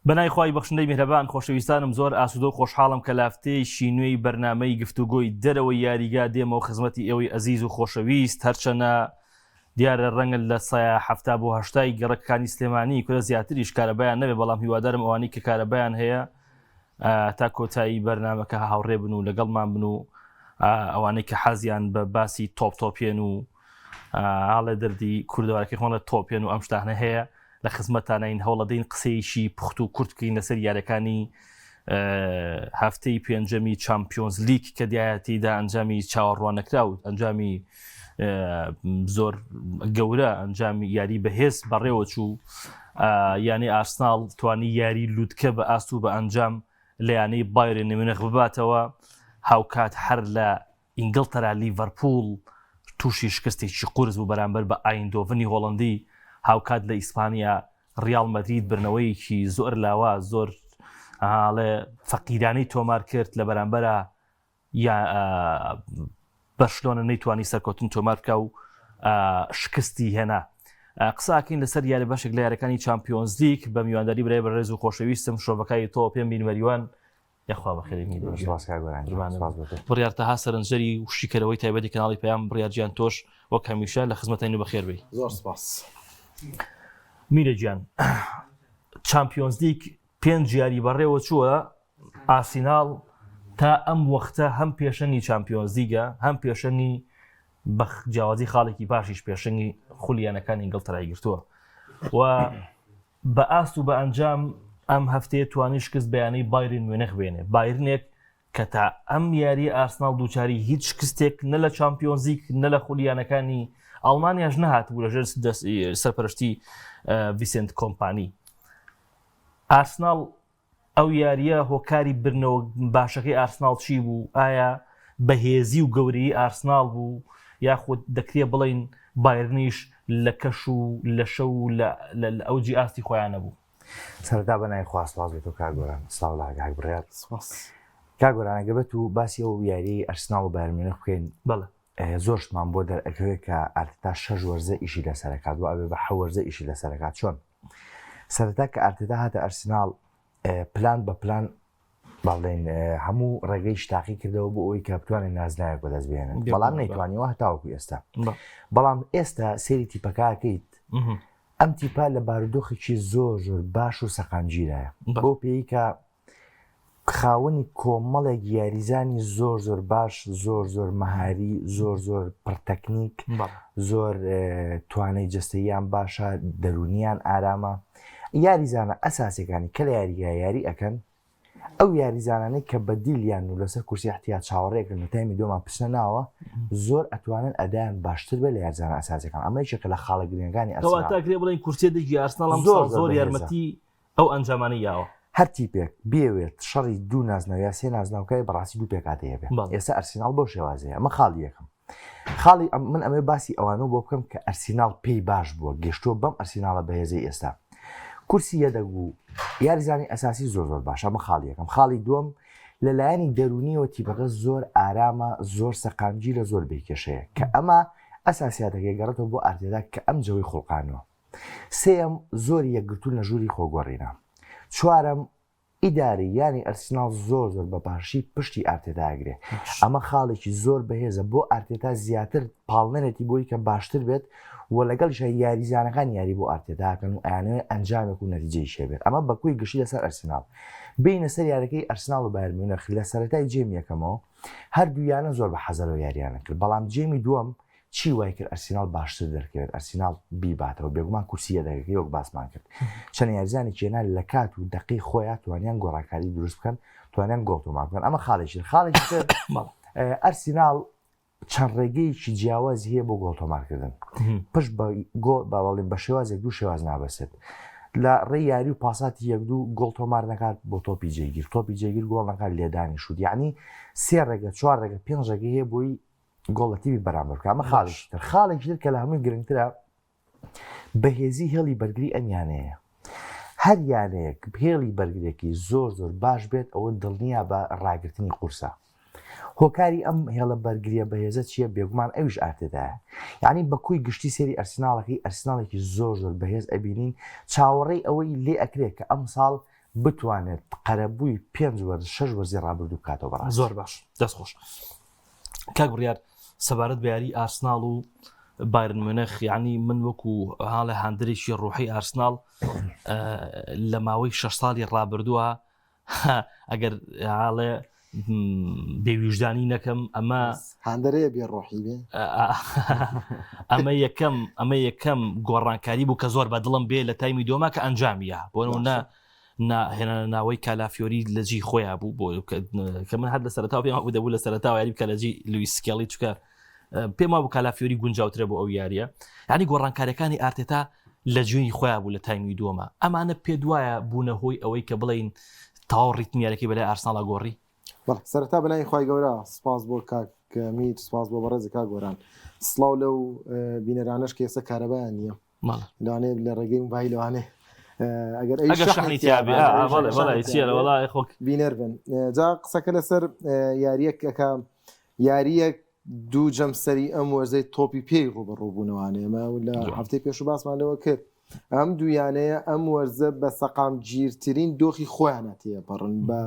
بەنای خوای بەخشندەی میهرەبان خۆشەویستانم زۆر ئاسوودە و خۆشحاڵم کە لافتەی شینوێی بەرنامەی گفتوگۆی دەرەوەی یاریگا دێمەوە خزمەتی ئێوەی ئەزیز و خۆشەویست هەرچەنە دیارە ڕەنگە لە 170 بۆ 80 گەڕەکانی سلێمانی کورە زیاتریش کارەبایان نەبێ بەڵام هیوادارم ئەوانەی کە کارەبایان هەیە تا کۆتایی بەرنامەکە هاوڕێ بن و لەگەڵمان بن و ئەوانەی کە حەزیان بە باسی تۆپێن و هاڵێ دەردی کوردەوارەکەی خۆن لە تۆپێن و ئەم شتانە هەیە لە خزمەتانین هەوڵەدەین قسەیشی پوخت و کورت بکەین لەسەر یاریەکانی هەفتەی پێنجەمی چامپیۆنز لیگ کە دیایەتیدا ئەنجامی چاوەڕوان نەکراوت ئەنجامی زۆر گەورە ئەنجامی یاری بەهێز بەڕێوە چوو یانی ئارسناڵ توانی یاری لووتکە بە ئاست و بە ئەنجام لە یانەی بایرن مونیخ بباتەوە هاوکات هەر لە ئینگلتەرا لیڤەرپوڵ تووشی شکستێکی قورس بوو بەرامبەر بە ئایندۆڤنی هۆڵەندی هاوکات لە ئیسپانیا ڕیال مەدرید برنەوەیەکی زۆر لاوە زۆر فەقیرانەی تۆمار کرد لە بەرامبەرە بەرشلۆنە نەیتوانی سەرکەوتن تۆمار بکە و شکستی هێنا قساکەین لەسەر یاری بەشێک لە یاریەکانی چامپیۆنز لیگ بە میوانداری برای بەڕێز و خۆشەویستم شۆڤەکانی تۆ پێم بینوەریوان یاخوا بەخێری بڕیارتەها سەرنجەری و شیکەرەوەی تایبەتی کەناڵی پەیام بڕیارگیان تۆش وەک هەمیشە لە خزمەتین و بەخێر بی. زۆر سپاس. میرەگیان چامپیۆنز لیگ 5 یاری بەڕێوە چووە ئارسیناڵ تا ئەم وەختە هەم پێشەنی چامپیۆنز لیگە هەم پێشەنی بە جیاوازی خاڵێکی باشیش پێشەنی خولیانەکانی ئینگلتەرای گرتووە و بە ئاست و بە ئەنجام ئەم هەفتەیە توانی شکست بەیانەی بایرن مونیخ بێنێ بایرنێک کە تا ئەم یاری ئارسناڵ دووچاری هیچ شکستێک نە لە چامپیۆنز لیگ نە لە خولیانەکانی ئەڵمانیاش نەهات بوو لەژێر سەرپەرشتی ڤیسنت کۆمپانی. ئارسناڵ ئەو یاریە هۆکاری برنەوە باشەکەی ئارسناڵ چی بوو؟ ئایا بەهێزی و گەورەی ئارسناڵ بوو یاخود دەکرێت بڵین بایرنیش لە کەش و لە شەو لە ئەوجی ئاستی خۆیان نەبوو؟ سەرەتا بەنای خوا سپاس بێت و کاگۆران سڵاو لە ئاگای بڕیار کاگۆران ئەگەبێت و باسی ئەو یاری ئەرسناڵ و بایرن مونیخ بکەین. بەڵێ زۆر شتمان بۆ دەرئەکەوێت کە ئارتێتا 6 وەرزە ئیشی لەسەرکات بۆ ئەبێ بە 7 وەرزە ئیشی لەسەرکات. چۆن سەرەتا کە ئارتێتا هاتە ئەرسناڵ پلان بە پلان باڵێن هەموو ڕێگەی شتاقی کردەوە بۆ ئەوەی کە بتوانێت نازناوێک بەدەست بێنن بەڵام نەیتوانیەوە هەتاوەکو ئێستا. بەڵام ئێستا سێری تیپەکەکەیت ئەم تیپا لە بارودۆخێکی زۆر زۆر باش و سەقامگیرایە بۆ پێی کە خاوەنی کۆمەڵێک یاریزانی زۆر زۆر باش زۆر زۆر مەهاری زۆر زۆر پڕتەکنیک زۆر توانای جەستەییان باشە دەرونیان ئارامە یاریزانە ئەساسەکانی کە لە یاری ئەکەن ئەو یاریزانانەی کە بەدیلیان و لەسەر کورسی احتیاط چاوەڕێکن لە تایمی دۆمان پشتە ناوە زۆر ئەتوانن ئەدایان باشتر بێ لە یاریزانە ئەساسەکان ئەمە یەکێکە لە خاڵە گرنگەکانی ئەرسناڵ تاکرێ بڵین کورسێ دەگی ئارسناڵ زۆر یارمەتی ئەو ئەنجامانەی یاوە هەر تیپێک بێوێت شەڕی دوو نازنەوە یا سێ نازناوکای بەڕاستی دوو پێکاتەیە بێت. ئێستا ئەرسناڵ بۆ شێوازەیە ئەمە خاڵی یەکەم. خاڵی من ئەمێ باسی ئەوانە بۆ بکەم کە ئەرسناڵ پێی باش بووە گەشتووە بەم ئەرسناڵە بەهێزەی ئێستا کورسی یەدەبوو یاریزانی ئەساسی زۆر زۆر باشە. ئەمە خاڵی یەکەم. خاڵی دووەم لەلایەنی دەرونیەوە تیپەکە زۆر ئارامە زۆر سەقامگیرە زۆر بێکێشەیە کە ئەمە ئەساسیاتەکەی گەڕێتەوە بۆ ئارتێتا کە ئەم جەوەی خۆڵقانەوە. سێەم زۆر یەکگرتوون لە ژووری خۆگۆڕینە. چوارەم ئیداری ینی ئەرسناڵ زۆر زۆر بە باشی پشتی ئارتێتاگرێ. ئەمە خاڵێکی زۆر بەهێزە بۆ ئارتێتا زیاتر پاڵنێتی بۆی کە باشتر بێت و لەگەڵ یاریزانەکان یاری بۆ ئارتێتاکەن و ئەیانەوێت ئەنجامێک و نەتیجەی شێبێت. ئەمە بەکوی گشتی لەسەر ئەرسناڵ بینە سەر یاریەکەی ئەرسناڵ و بایرن مونیخ لە سەرەتای جێمی یەکەمەوە هەردوویانە زۆر بە حەزەرەوە یاریانە کرد بەڵام جێمی دووەم چی وای کرد ئەرسناڵ باشتر دەرکەوێت ئەرسناڵ بیباتەوە بێگومان کورسیە دەگەکەی وەک باسمان کرد چەند یاریزانی کێنا لە کات و دقی خۆیان توانیان گۆڕاکاری دروست بکەن توانیان گۆڵتۆمار بکەن. ئەمە خاڵێکی ئەرسناڵ چەند ڕێگەیەکی جیاوازی هەیە بۆ گۆڵتۆمارکردن پشت باڵێن بە شێوازێک دوو شێواز نابەسێت لە ڕێی یاری و پاساتی یەک دوو گۆڵتۆمار نەکات بۆ تۆپی جێگیر گۆڵ نەکات لێدانی شوود یعنی سێ ڕێگە چوار ڕێگە پێنج ڕێگە هەیە بۆی گۆڵەتیوی بەرامبەر بکە. ئەمە خاڵێکتر خاڵێکتر کە لە هەمووی گرنگترە بەهێزی هێڵی بەرگری ئەمیانەیە. هەر یانەیەک هێڵی بەرگرێکی زۆر زۆر باش بێت ئەوە دڵنییا بە ڕاگررتنی قورسە. هۆکاری ئەم هێڵە بەرگریە بەهێزە چییە بێگومان ئەویش ئارتێدایە یعنی بەکوی گشتی سێری ئەرسناڵەکەی ئەرسناڵێکی زۆر زۆر بەهێز ئەبینین چاوەڕێی ئەوەی لێ ئەکرێت کە ئەم ساڵ بتوانێت قەرەبووی 5 وەرز 6 وەرزی ڕابردوو بکاتەوە بەڕاستی. زۆر باش دەستخۆش. کاک بڕیار سەبارەت بە یاری ئارسناڵ و بایرن مونیخ، یعنی من وەکو هاڵە هەندێکی ڕوحی ئارسناڵ لە ماوەی 6 ساڵی ڕابردووە ئەگەر هاڵێ بێویژدانی نەکەم ئەمە هەندەرەیە بێڕۆحی بێ ئەمە یەکەم گۆڕانکاری بوو کە زۆر بە دڵم بێ لە تایمی دۆما کە ئەنجامیە بۆ هێنە ناوەی کالافیۆری لە جی خۆیان بوو بۆ کە من هەر لە سەرەتاوە پێم دەبوو لە سەرەتاوە یاری بکە لە جی لویس سکێڵی چکە پێم وابوو کالافیۆری گونجاوترە بۆ ئەو یاریە. یعنی گۆڕانکاریەکانی ئارتێتا لە جوێنی خۆیان بوو لە تایمی دۆما. ئەمانە پێ دوایە بوونە هۆی ئەوەی کە بڵین تاو ڕیتمیارەکەی بەلای ئارسناڵا گۆڕی. سەرەتا بەنای خی گەورە سپاس بۆ کاکمیر، سپاس بۆ بەڕێزی کا گۆران. سڵاو لەو بینەرانش کە ئێستا کارەبایان نییە لەوانێ لە ڕێگەی موبایل لەوانێ ئەگەر بینەر بن. جا قسەکە لەسەر یاریەکەکە یاریەک دوو جەمسەری ئەم وەرزەی تۆپی پێی ڕوبەڕووبوونەوانێمە لە هەفتەی پێش و باسمان لەوە کرد. ئەم دویانەیە ئەم وەرزە بە سەقام گیرترین دۆخی خۆیانە تێپەڕن، بە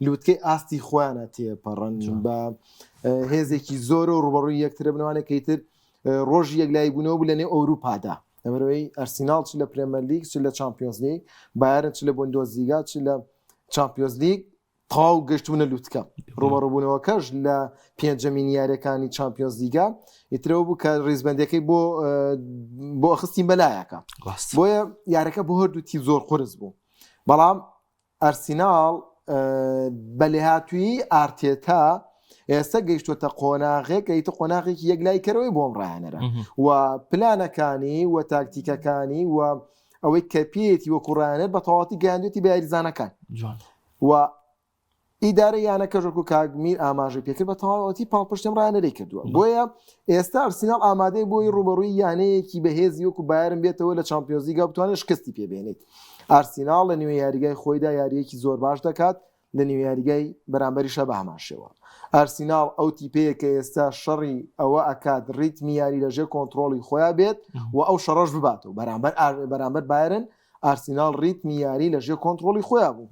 لووتکەی ئاستی خۆیانە تێپەڕن، بە هێزێکی زۆر و ڕوبەڕووی یەکترە بنەوانێت کەیتر ڕۆژی یەکلایی بوونەوە بوو لەنێو ئەوروپادا. ئەمەوەی ئەرسیناڵ چ لە پرێمەر لیگ چ لە چامپیۆنز لیگ، بایرن چ لە بوندۆزلیگا چ لە چامپیۆنز لیگ تاو گەشتونە لووتکە. ڕوبەڕووبوونەوەکەش لە پێنجەمین یاریەکانی چامپیۆنز لیگا ئیترەوە بوو کە ڕێزبەندەکەی بۆ ئەخستین بەلایەکە. بۆیە یارەکە بۆ هەردوو تی زۆر قورس بوو. بەڵام ئەرسیناڵ بە لێهاتووی ئارتێتا ئێستا گەیشتوتە قۆناغێک ئەیتە قۆناغێکی یەکلایکەرەوەی بۆم ڕایەنەرە و پلانەکانی و تاکتیکەکانی و ئەوەی کەپێتی وەکوڕایەنەر بە تەواتی گەیاندوێتی بە یاریزانەکان و ئیدارە یانەکەژۆک و کاگمیر ئاماژەی پێکرد بە تەواوەتی پاڵپشتم ڕایەنەرەی کردووە. بۆیە ئێستا ئەرسیناڵ ئامادەی بۆی ڕوبەڕووی یانەیەکی بەهێزی وەکو بایرن بێتەوە لە چامپیۆنز لیگا بتوانێت شکستی پێبێنێت. ئارسیناڵ لە نیوێ یاریگای خۆیدا یاریەکی زۆر باش دەکات، لە نیوێ یاریگای بەرامبەریشە بە هەمان شێوە. ئارسیناڵ ئەو تیپەیە کە ئێستا شەڕی ئەوە ئەکات ڕیتمی یاری لەژێر کۆنتترۆلی خۆیان بێت و ئەو شەڕەش بباتەوە بەرامبەر بایرن. ئارسیناڵ ڕیتمی یاری لەژێر کۆنتترۆلی خۆیان بوو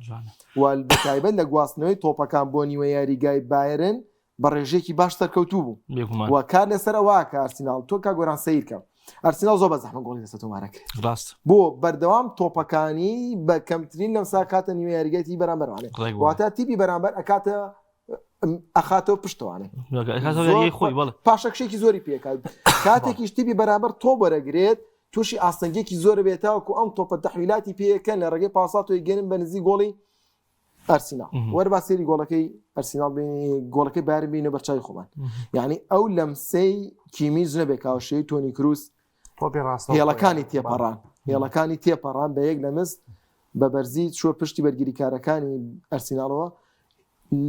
و بەتایبەت لە گواستنەوەی تۆپەکان بۆ نیوە یاریگای بایرن بە ڕێژێکی باش سەرکەوتوو بوو و کار لەسەر ئەوواکە ئارسیناڵ تۆ کا گۆران سیرکە ئارسیناڵ زۆر بە زەحمە گۆڵی دەستە تۆمارەکە بۆ بەردەوام تۆپەکانی بە کەمترین لەمسا کاتە نیوە یاریگایتی بەرامبەرانێ واتە تیپی بەرامبەر ئەکاتە ئەخاتەوە پشتوانێ پاشەکشێکی زۆری پێکات کاتێکی شتیبی بەرامبەر تۆ بەرەگرێت تووشی ئاستەنگێکی زۆر بێتاوەکو ئەم تۆپە تەحویلاتی پێکەن لە ڕێگەی پاساتۆی گەنم بە نزی گۆڵی ئەرسیناڵ وەربا سێری گۆڵەکەی ئەرسیناڵ گۆڵەکەی بارن بینە بەرچای خۆمان. یعنی ئەو لەمسەی کیمیز نەبێ کاوشەی تۆنی کروس هێڵەکانی تێپەڕان بە یەک لەمست بە بەرزی چوە پشتی بەرگریکارەکانی ئەرسیناڵەوە.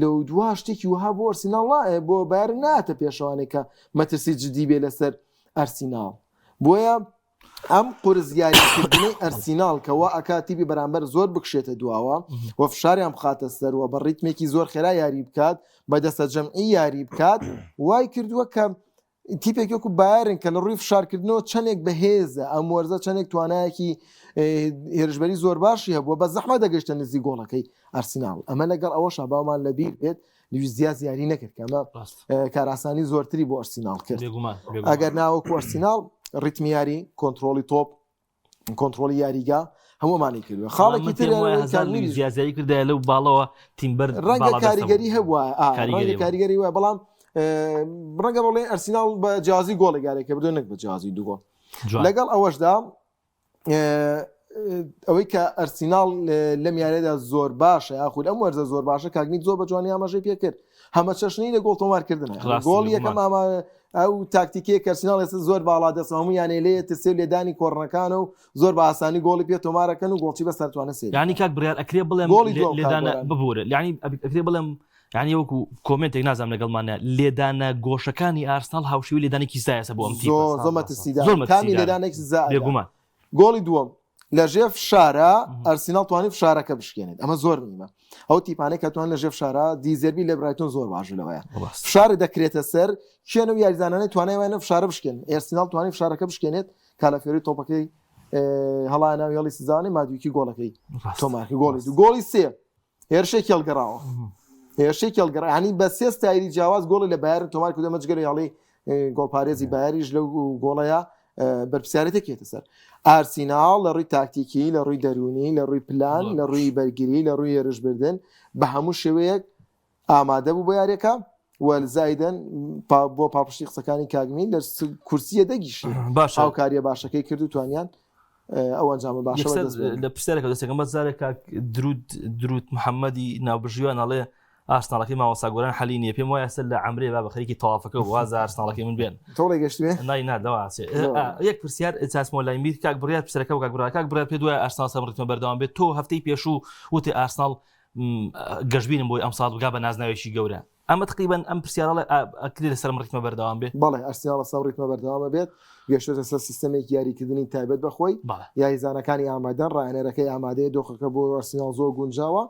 لەو دوا شتێکی وها بۆ ئەرسیناڵ وایە بۆ بایرن ناتە پێشەوانێک کە مەترسی جدی بێ لەسەر ئەرسیناڵ. بۆیە ئەم قورزیاریکردنەی ئەرسیناڵ کەوا ئەکاتیبی بەرامبەر زۆر بکشێتە دواوە و فشاریان بخاتە سەرەوە بە ڕیتمێکی زۆر خێرا یاری بکات بە دەستە جەمعی یاری بکات وای کردووە کە تیپێک وەکو بایرن کە لە ڕووی فشارکردنەوە چەندێک بەهێزە ئەم وەرزە چەندێک توانایەکی هێرشبەری زۆر باشی هەبووە بە زەحمە دەگەشتە نزی گۆڵەکەی ئەرسیناڵ. ئەمە لەگەڵ ئەوەشە باومان لەبیر بێت لویزیاز یاری نەکرد کەمە کاراسانی زۆرتری بۆ ئەرسیناڵ کرد. ئەگەر ناوەکو ئەرسیناڵ ڕیتمی یاری کۆنتترۆلی تۆپ کۆنتترۆلی یاریگا هەمومانی کردووە. خاڵێکی ترزیازایی کردای لەو باڵەوە تیمبەر ڕەنگە کاریگەری هەبووە کاریگەری وایە بەڵام ڕەنگە بڵێ ئەرسیناڵ بە جیازی گۆڵێگارێکە بدۆ نەک بە جیازی دووگۆ. لەگەڵ ئەوەشدا ئەوەی کە ئەرسیناڵ لەم یارێدا زۆر باشە یاخود ئەم وەرزە زۆر باشە کاگنیت زۆر بە جوانی ئاماژەی پێکرد هەمە چەشنی لە گۆڵ تۆمارکردنە گۆڵ یەکەم ئەو تاکتیکەیە ئەرسیناڵ ئێستا زۆر باڵا دەست هەموو یانێ لێتە سێ لێدانی کۆڕنەکانە و زۆر بە ئاسانی گۆڵی پێ تۆمارەکەن و گۆڵچی بە سەرتوانە سێ ینی کاک بڕیار ئەکرێ بڵێم لێدانە ببورە ینی ئەکرێ بڵێم ینی وەکو کۆمنتێک نازانم لەگەڵمانە لێدانە گۆشەکانی ئارسناڵ هاوشێوی لێدانێکی زایەسە بۆ ئەم کامی لێدانێک لێگومان. گۆڵی دووەم لە ژێر فشارە ئەرسیناڵ توانی فشارەکە بشکێنێت ئەمە زۆر نیمە ئەو تیپانەی کە توان لە ژێر فشارە دیزەربی لە برایتۆن زۆر باش لەوەیە فشارە دەکرێتە سەر کێنە و یاریزانانەی توانای وانە فشارە بشکێن ئەرسیناڵ توانی فشارەکە بشکێنێت کالافیۆری تۆپەکەی هەڵای ناوی هەڵی سزانێ مادوویکی گۆڵەکەی تۆمارکی گۆڵی سێ هێرشێک هێڵگەڕاوە هێرشێک هێڵگەڕا ینی بە سێ ستایری جیاواز گۆڵی لە بایرن تۆمار کردە مەجگەری هەڵی گۆڵپارێزی بایریش لەو گۆڵەیە بەرپسیارەتێکێتە سەر ئارسیناڵ لە ڕووی تاکتیکی لە ڕووی دەرونی لە ڕووی پلان لە ڕووی بەرگری لە ڕووی هێرشبردن بە هەموو شێوەیەک ئامادە بوو بۆ یاریەکە وەلزایدن بۆ پاپشتی قسەکانی کاگمین لە کورسیە دەگیشت باش هاوکاریە باشەکەی کرد و توانیان ئەو ئەنجامە باشە لە پرسیارێکە دەستێکم بە زارێک درود محەممەدی ناوبژیوان ئەڵێ ئارسناڵەکەی ماوەسا گۆران حەلی نیە پێم وایە سەر لە عەمرێ با بە خەریکی تەوافەکە واز ئارسناڵەکەی من بێن تۆڵی گەشتوێ نای نادەواسێ یەک پرسیار ئەساسمۆ لای میر کاک بڕیار پرسەرەکە و کاک بڕا کاک بڕیار پێ دوای ئارسناڵ سەمڕێتمە بەردەوام بێت تۆ هەفتەی پێشوو وتی ئارسناڵ گەشتبینم بۆی ئەم ساڵ بگا بە نازناوێکی گەورە ئەمە تقریبان ئەم پرسیارەڵێ ئەکری لەسەر ڕێتمە بەردەوام بێت بەڵێ ئارسناڵ سەر ڕێتمە بەردەوامە بێت گەشتێتە سەر سیستەمێک یاریکردنی تایبەت بەخۆی یاریزانەکانی ئامادەن ڕایەنەرەکەی ئامادەیە دۆخەکە بۆ ئارسناڵ زۆر گونجاوە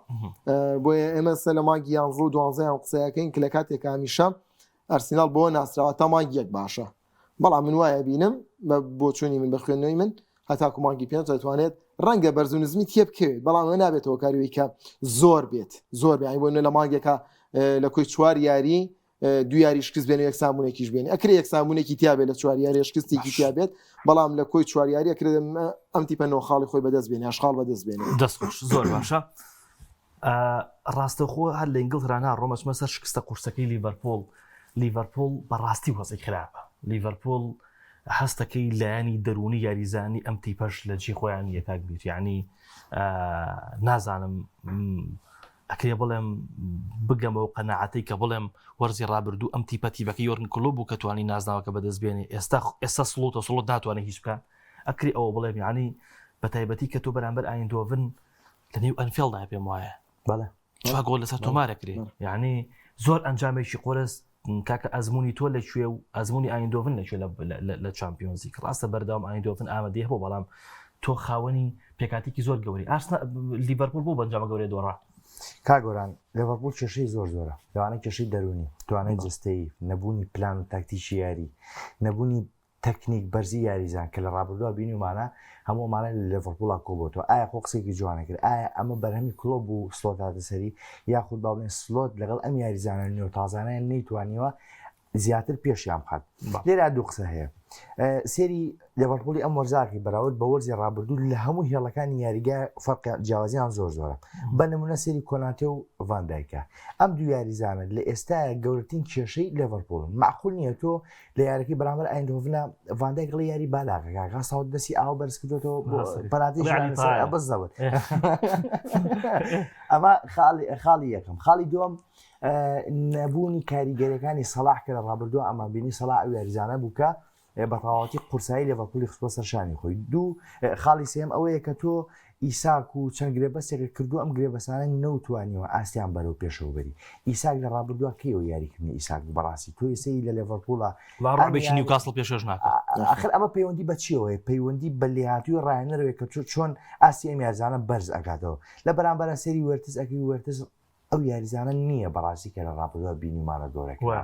بۆیە ئێمە سەر لە مانگی 11 و 12 قسەیەکەین کە لە کاتێک هەمیشە ئارسناڵ بۆ ناسراوە تا مانگی یەک باشە بەڵام من وایە بینم بۆ چوونی من بە خوێندنەوەی من هەتاکو مانگی پێنج دەتوانێت ڕەنگە بەرزونزمی تێ بکەوێت بەڵام ئەمە نابێتەوە کاریەوەی کە زۆر بێت زۆر بێ بۆ لە مانگێکە لە کۆی چوار یاری دو یاری شکست بێنێ یەک سامونێکیش بێنێ ئەکرێ یەک سامونێکی تیا بێت لە چوار یاری شکستێکی تیا بێت بەڵام لە کۆی چوار یاری ئەکرێ ئەم تیپە نۆخاڵی خۆی بەدەست بێنێ ئاشغاڵ بەدەست بێنێ دەستخۆش زۆر باشە ڕاستەخۆ هەر لە ئینگلترا ڕۆمەچمە سەر شکستە قورسەکەی لیڤەرپۆڵ بەڕاستی وەزەی خراپە لیڤەرپۆڵ هەستەکەی لایانی دەرونی یاریزانی ئەم تیپەش لە جێ خۆیان یەکاک بیت یعنی نازانم ئەکرێ بڵێم بگەمەوە قەناعەتەی کە بڵێم وەرزی ڕابردوو ئەم تیپەتی بەکە یۆرن کلۆب بوو کە توانی نازناوەکە بەدەست بێنێ ئێستا سڵۆت ناتوانێت هیچ بکەن ئەکرێ ئەوە بڵێم یعنی بە تایبەتی کە تۆ بەرامبەر ئایندۆڤن لە نێو ئەنفیڵدا پێم وایە چوا گۆڵ لەسەر تۆمارەکرێ یعنی زۆر ئەنجامێکی قۆرس کاکە ئەزمموی تۆ لەکوێ و ئەزمموی ئایندۆڤن لەکوێ لە چامپیۆنزی ڕاستە بەردەوام ئایندۆڤن ئامادەیە بۆ بەڵام تۆ خاوەنی پێکاتێکی زۆر گەوری لیڤەرپۆڵ بۆ بەنجامە گەورەی دۆڕا کاگۆران لیڤەرپۆڵ کێشەی زۆرە لەوانە کێشەی دەرونی توانای جستەی نەبوونی پلان و تاکتیکی یاری نەبوونی تەکنیک بەرزی یاریزان کە لە ڕابردووە بینیمانە هەموومانە لە لیڤەرپۆڵا کۆبۆتەوە ئایا خۆ قسێکی جوانە کرد ئایا ئەمە بەرهەمی کلۆب و سلۆتاتە سەری یاخود باڵێن سلۆت لەگەڵ ئەم یاریزانە نێو تازانیان نەیتوانیوە زیاتر پێشیان بخات لێرا دوو قسە هەیە سێری لیڤەرپۆڵی ئەم وەرزاکی بەراورد بە وەرزی ڕابردوو لە هەموو هێڵەکانی یاریگا فەرق جیاوازیان زۆرە بە نمونە سێری کۆناتێ و ڤاندایکە ئەم دوو یاریزانە لە ئێستاە گەورەترین کێشەی لیڤەرپۆڵن معقول نییە تۆ لە یارەکەی بەرامبەر ئایندۆڤنە ڤاندایک لە یاری بالاکە ساوت دەستی ئاو بەرز کردوێتەوە پەنالتی بەزەوت ئەمە خاڵی یەکەم خاڵی دووەم نەبوونی کاریگەریەکانی سەلاح کە لە ڕابردووە ئەمە بینی سەلاح ئەو یاریزانە بووکە بەتەواوەتی قورسایی لیڤەرپۆڵی خستووە سەرشانی خۆی دوو خاڵی سێم ئەوەیە کە تۆ ئیساک و چەند گرێبەستێک کردو ئەم گرێبەسانە نەوتوانیوە ئاستیان بەرەو پێشەوە بەری ئیساک لە ڕابردووە کەیەوە یاریکردنی ئیساک بەڕاستی تۆ ئێسەی لە لیڤەرپۆڵە ڕابێکی نیوکاسڵ پێشەش ناکات ئاخر ئەمە پەیوەندی بە چیەوەیە پەیوەندی بە لێهاتووی ڕایەنەرەوەی کە چۆن ئاستی ئەم یاریزانە بەرز ئەکاتەوە لە بەرامبەرە سەری وەرتز ئەکەی وەرتز ئەو یاریزانە نییە بەڕاستی کە لە ڕابردووە بینیمانە گەورەکە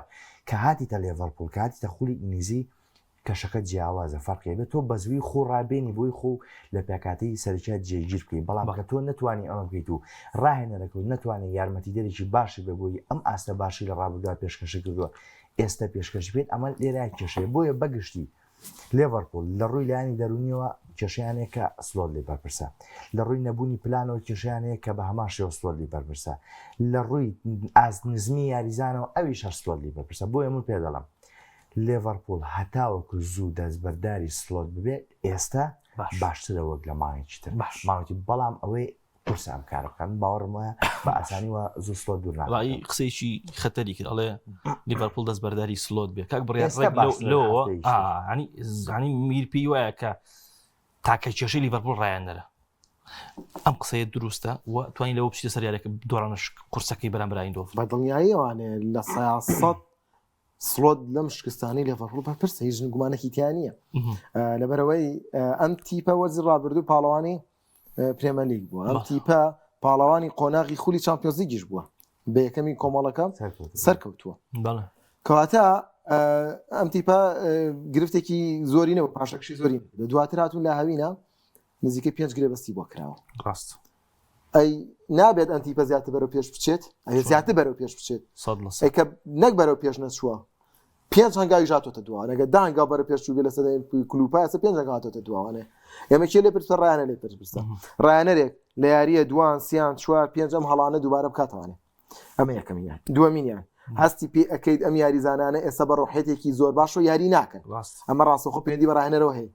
کە هاتیتە لیڤەرپۆڵ کە هاتیتە خولی ئینگلیزی کەشەکە جیاوازە فەرقی بێت تۆ بەزوی خۆ ڕابێنی بۆی خۆ لە پێکاتی سەرچات جێگیر بکەین بەڵام کە تۆ نتوانانی ئەمە بکەیت و ڕاهێنەرەکەوت نتوانێت یارمەتی دەرێکی باشی بەبووی ئەم ئاستە باشی لە ڕابردووە پێشکەشی کردووە ئێستا پێشکەشی بێت ئەمە لێرای کێشەیە بۆیە بەگشتی لیڤەرپۆڵ لە ڕووی لایانی دەرونیەوە کێشیانەیە کە سلۆت لێ بەرپرسە لە ڕووی نەبوونی پلانەوە کێشیانەیە کە بە هەمان شێوە سلۆت لێ بەرپرسە لە ڕووی ئازنزمی یاریزانەوە ئەویش هەر سلۆت لێ بەرپرسە بۆیە من پێ دەڵم لیڤەرپۆڵ هەتاوەکو زوو دەستبەرداری سلۆت ببێت ئێستا باشترە وەک لە ماوەیەکی تر ماوەتی بەڵام ئەوەی قورس ئەم کارە بکەن باوەڕم وایە بە ئاسانی وە زوو سلۆت دوور ناکات قسەیەکی خەتەری کرد ئەڵێ لیڤەرپۆڵ دەستبەرداری سلۆت بێت کاک بڕیار لەوە ینی میرپی وایە کە تاکە کێشەی لیڤەرپۆڵ ڕایەنەرە ئەم قسەیە دروستە و توانین لەوە بچیتە سەر یاریەکە دۆڕانە قورسەکەی بەرامبەر ئایندۆڤ بە دڵنیایی ئەوانێ لە سەیاسەت سلۆت لەم شکستانی لیڤەرپۆڵ بەرپرسە هیچ گومانێکی تیان نییە لەبەرەوەی ئەم تیپە وەرزی ڕابردوو پاڵەوانی پرێمە لیگ بووە ئەم تیپە پاڵەوانی قۆناغی خولی چامپیۆنز لیگیش بووە بە یەکەمی کۆمەڵەکە سەرکەوتووە کەواتە ئەم تیپە گرفتێکی زۆری نەوە پاشەکشی زۆری دواتر هاتوون لە هاوینە نزیکەی 5 گرێ بەستی بۆ کراوە ڕاست ئەی نابێت ئەنتیپە زیاتر بەرەو پێش بچێت ئەی زیاتر بەرەو پێش بچێت ئەیکە نەک بەرەو پێش نەچووە 5 هەنگاوی ژاتۆتە دووە نەگە دا هەنگاو بەرەو پێش چوو لە سەدای کلوپای 5 هەنگاواتۆتە دووانێ ئێمە کێ لێ پرسە ڕایانە لێ پرسە ڕایانەرێک لە یاریە دوان سیان چوار 5 هەڵانە دووبارە بکاتوانێ ئەمە یەکەمیان دووەمینیان هەستی پێ ئەەکەیت ئەم یاریزانانە ئێستا بە ڕۆحێتێکی زۆر باش و یاری ناکەن ئەمە ڕاستەخۆ پێدی بە ڕایانەرەوە هەیە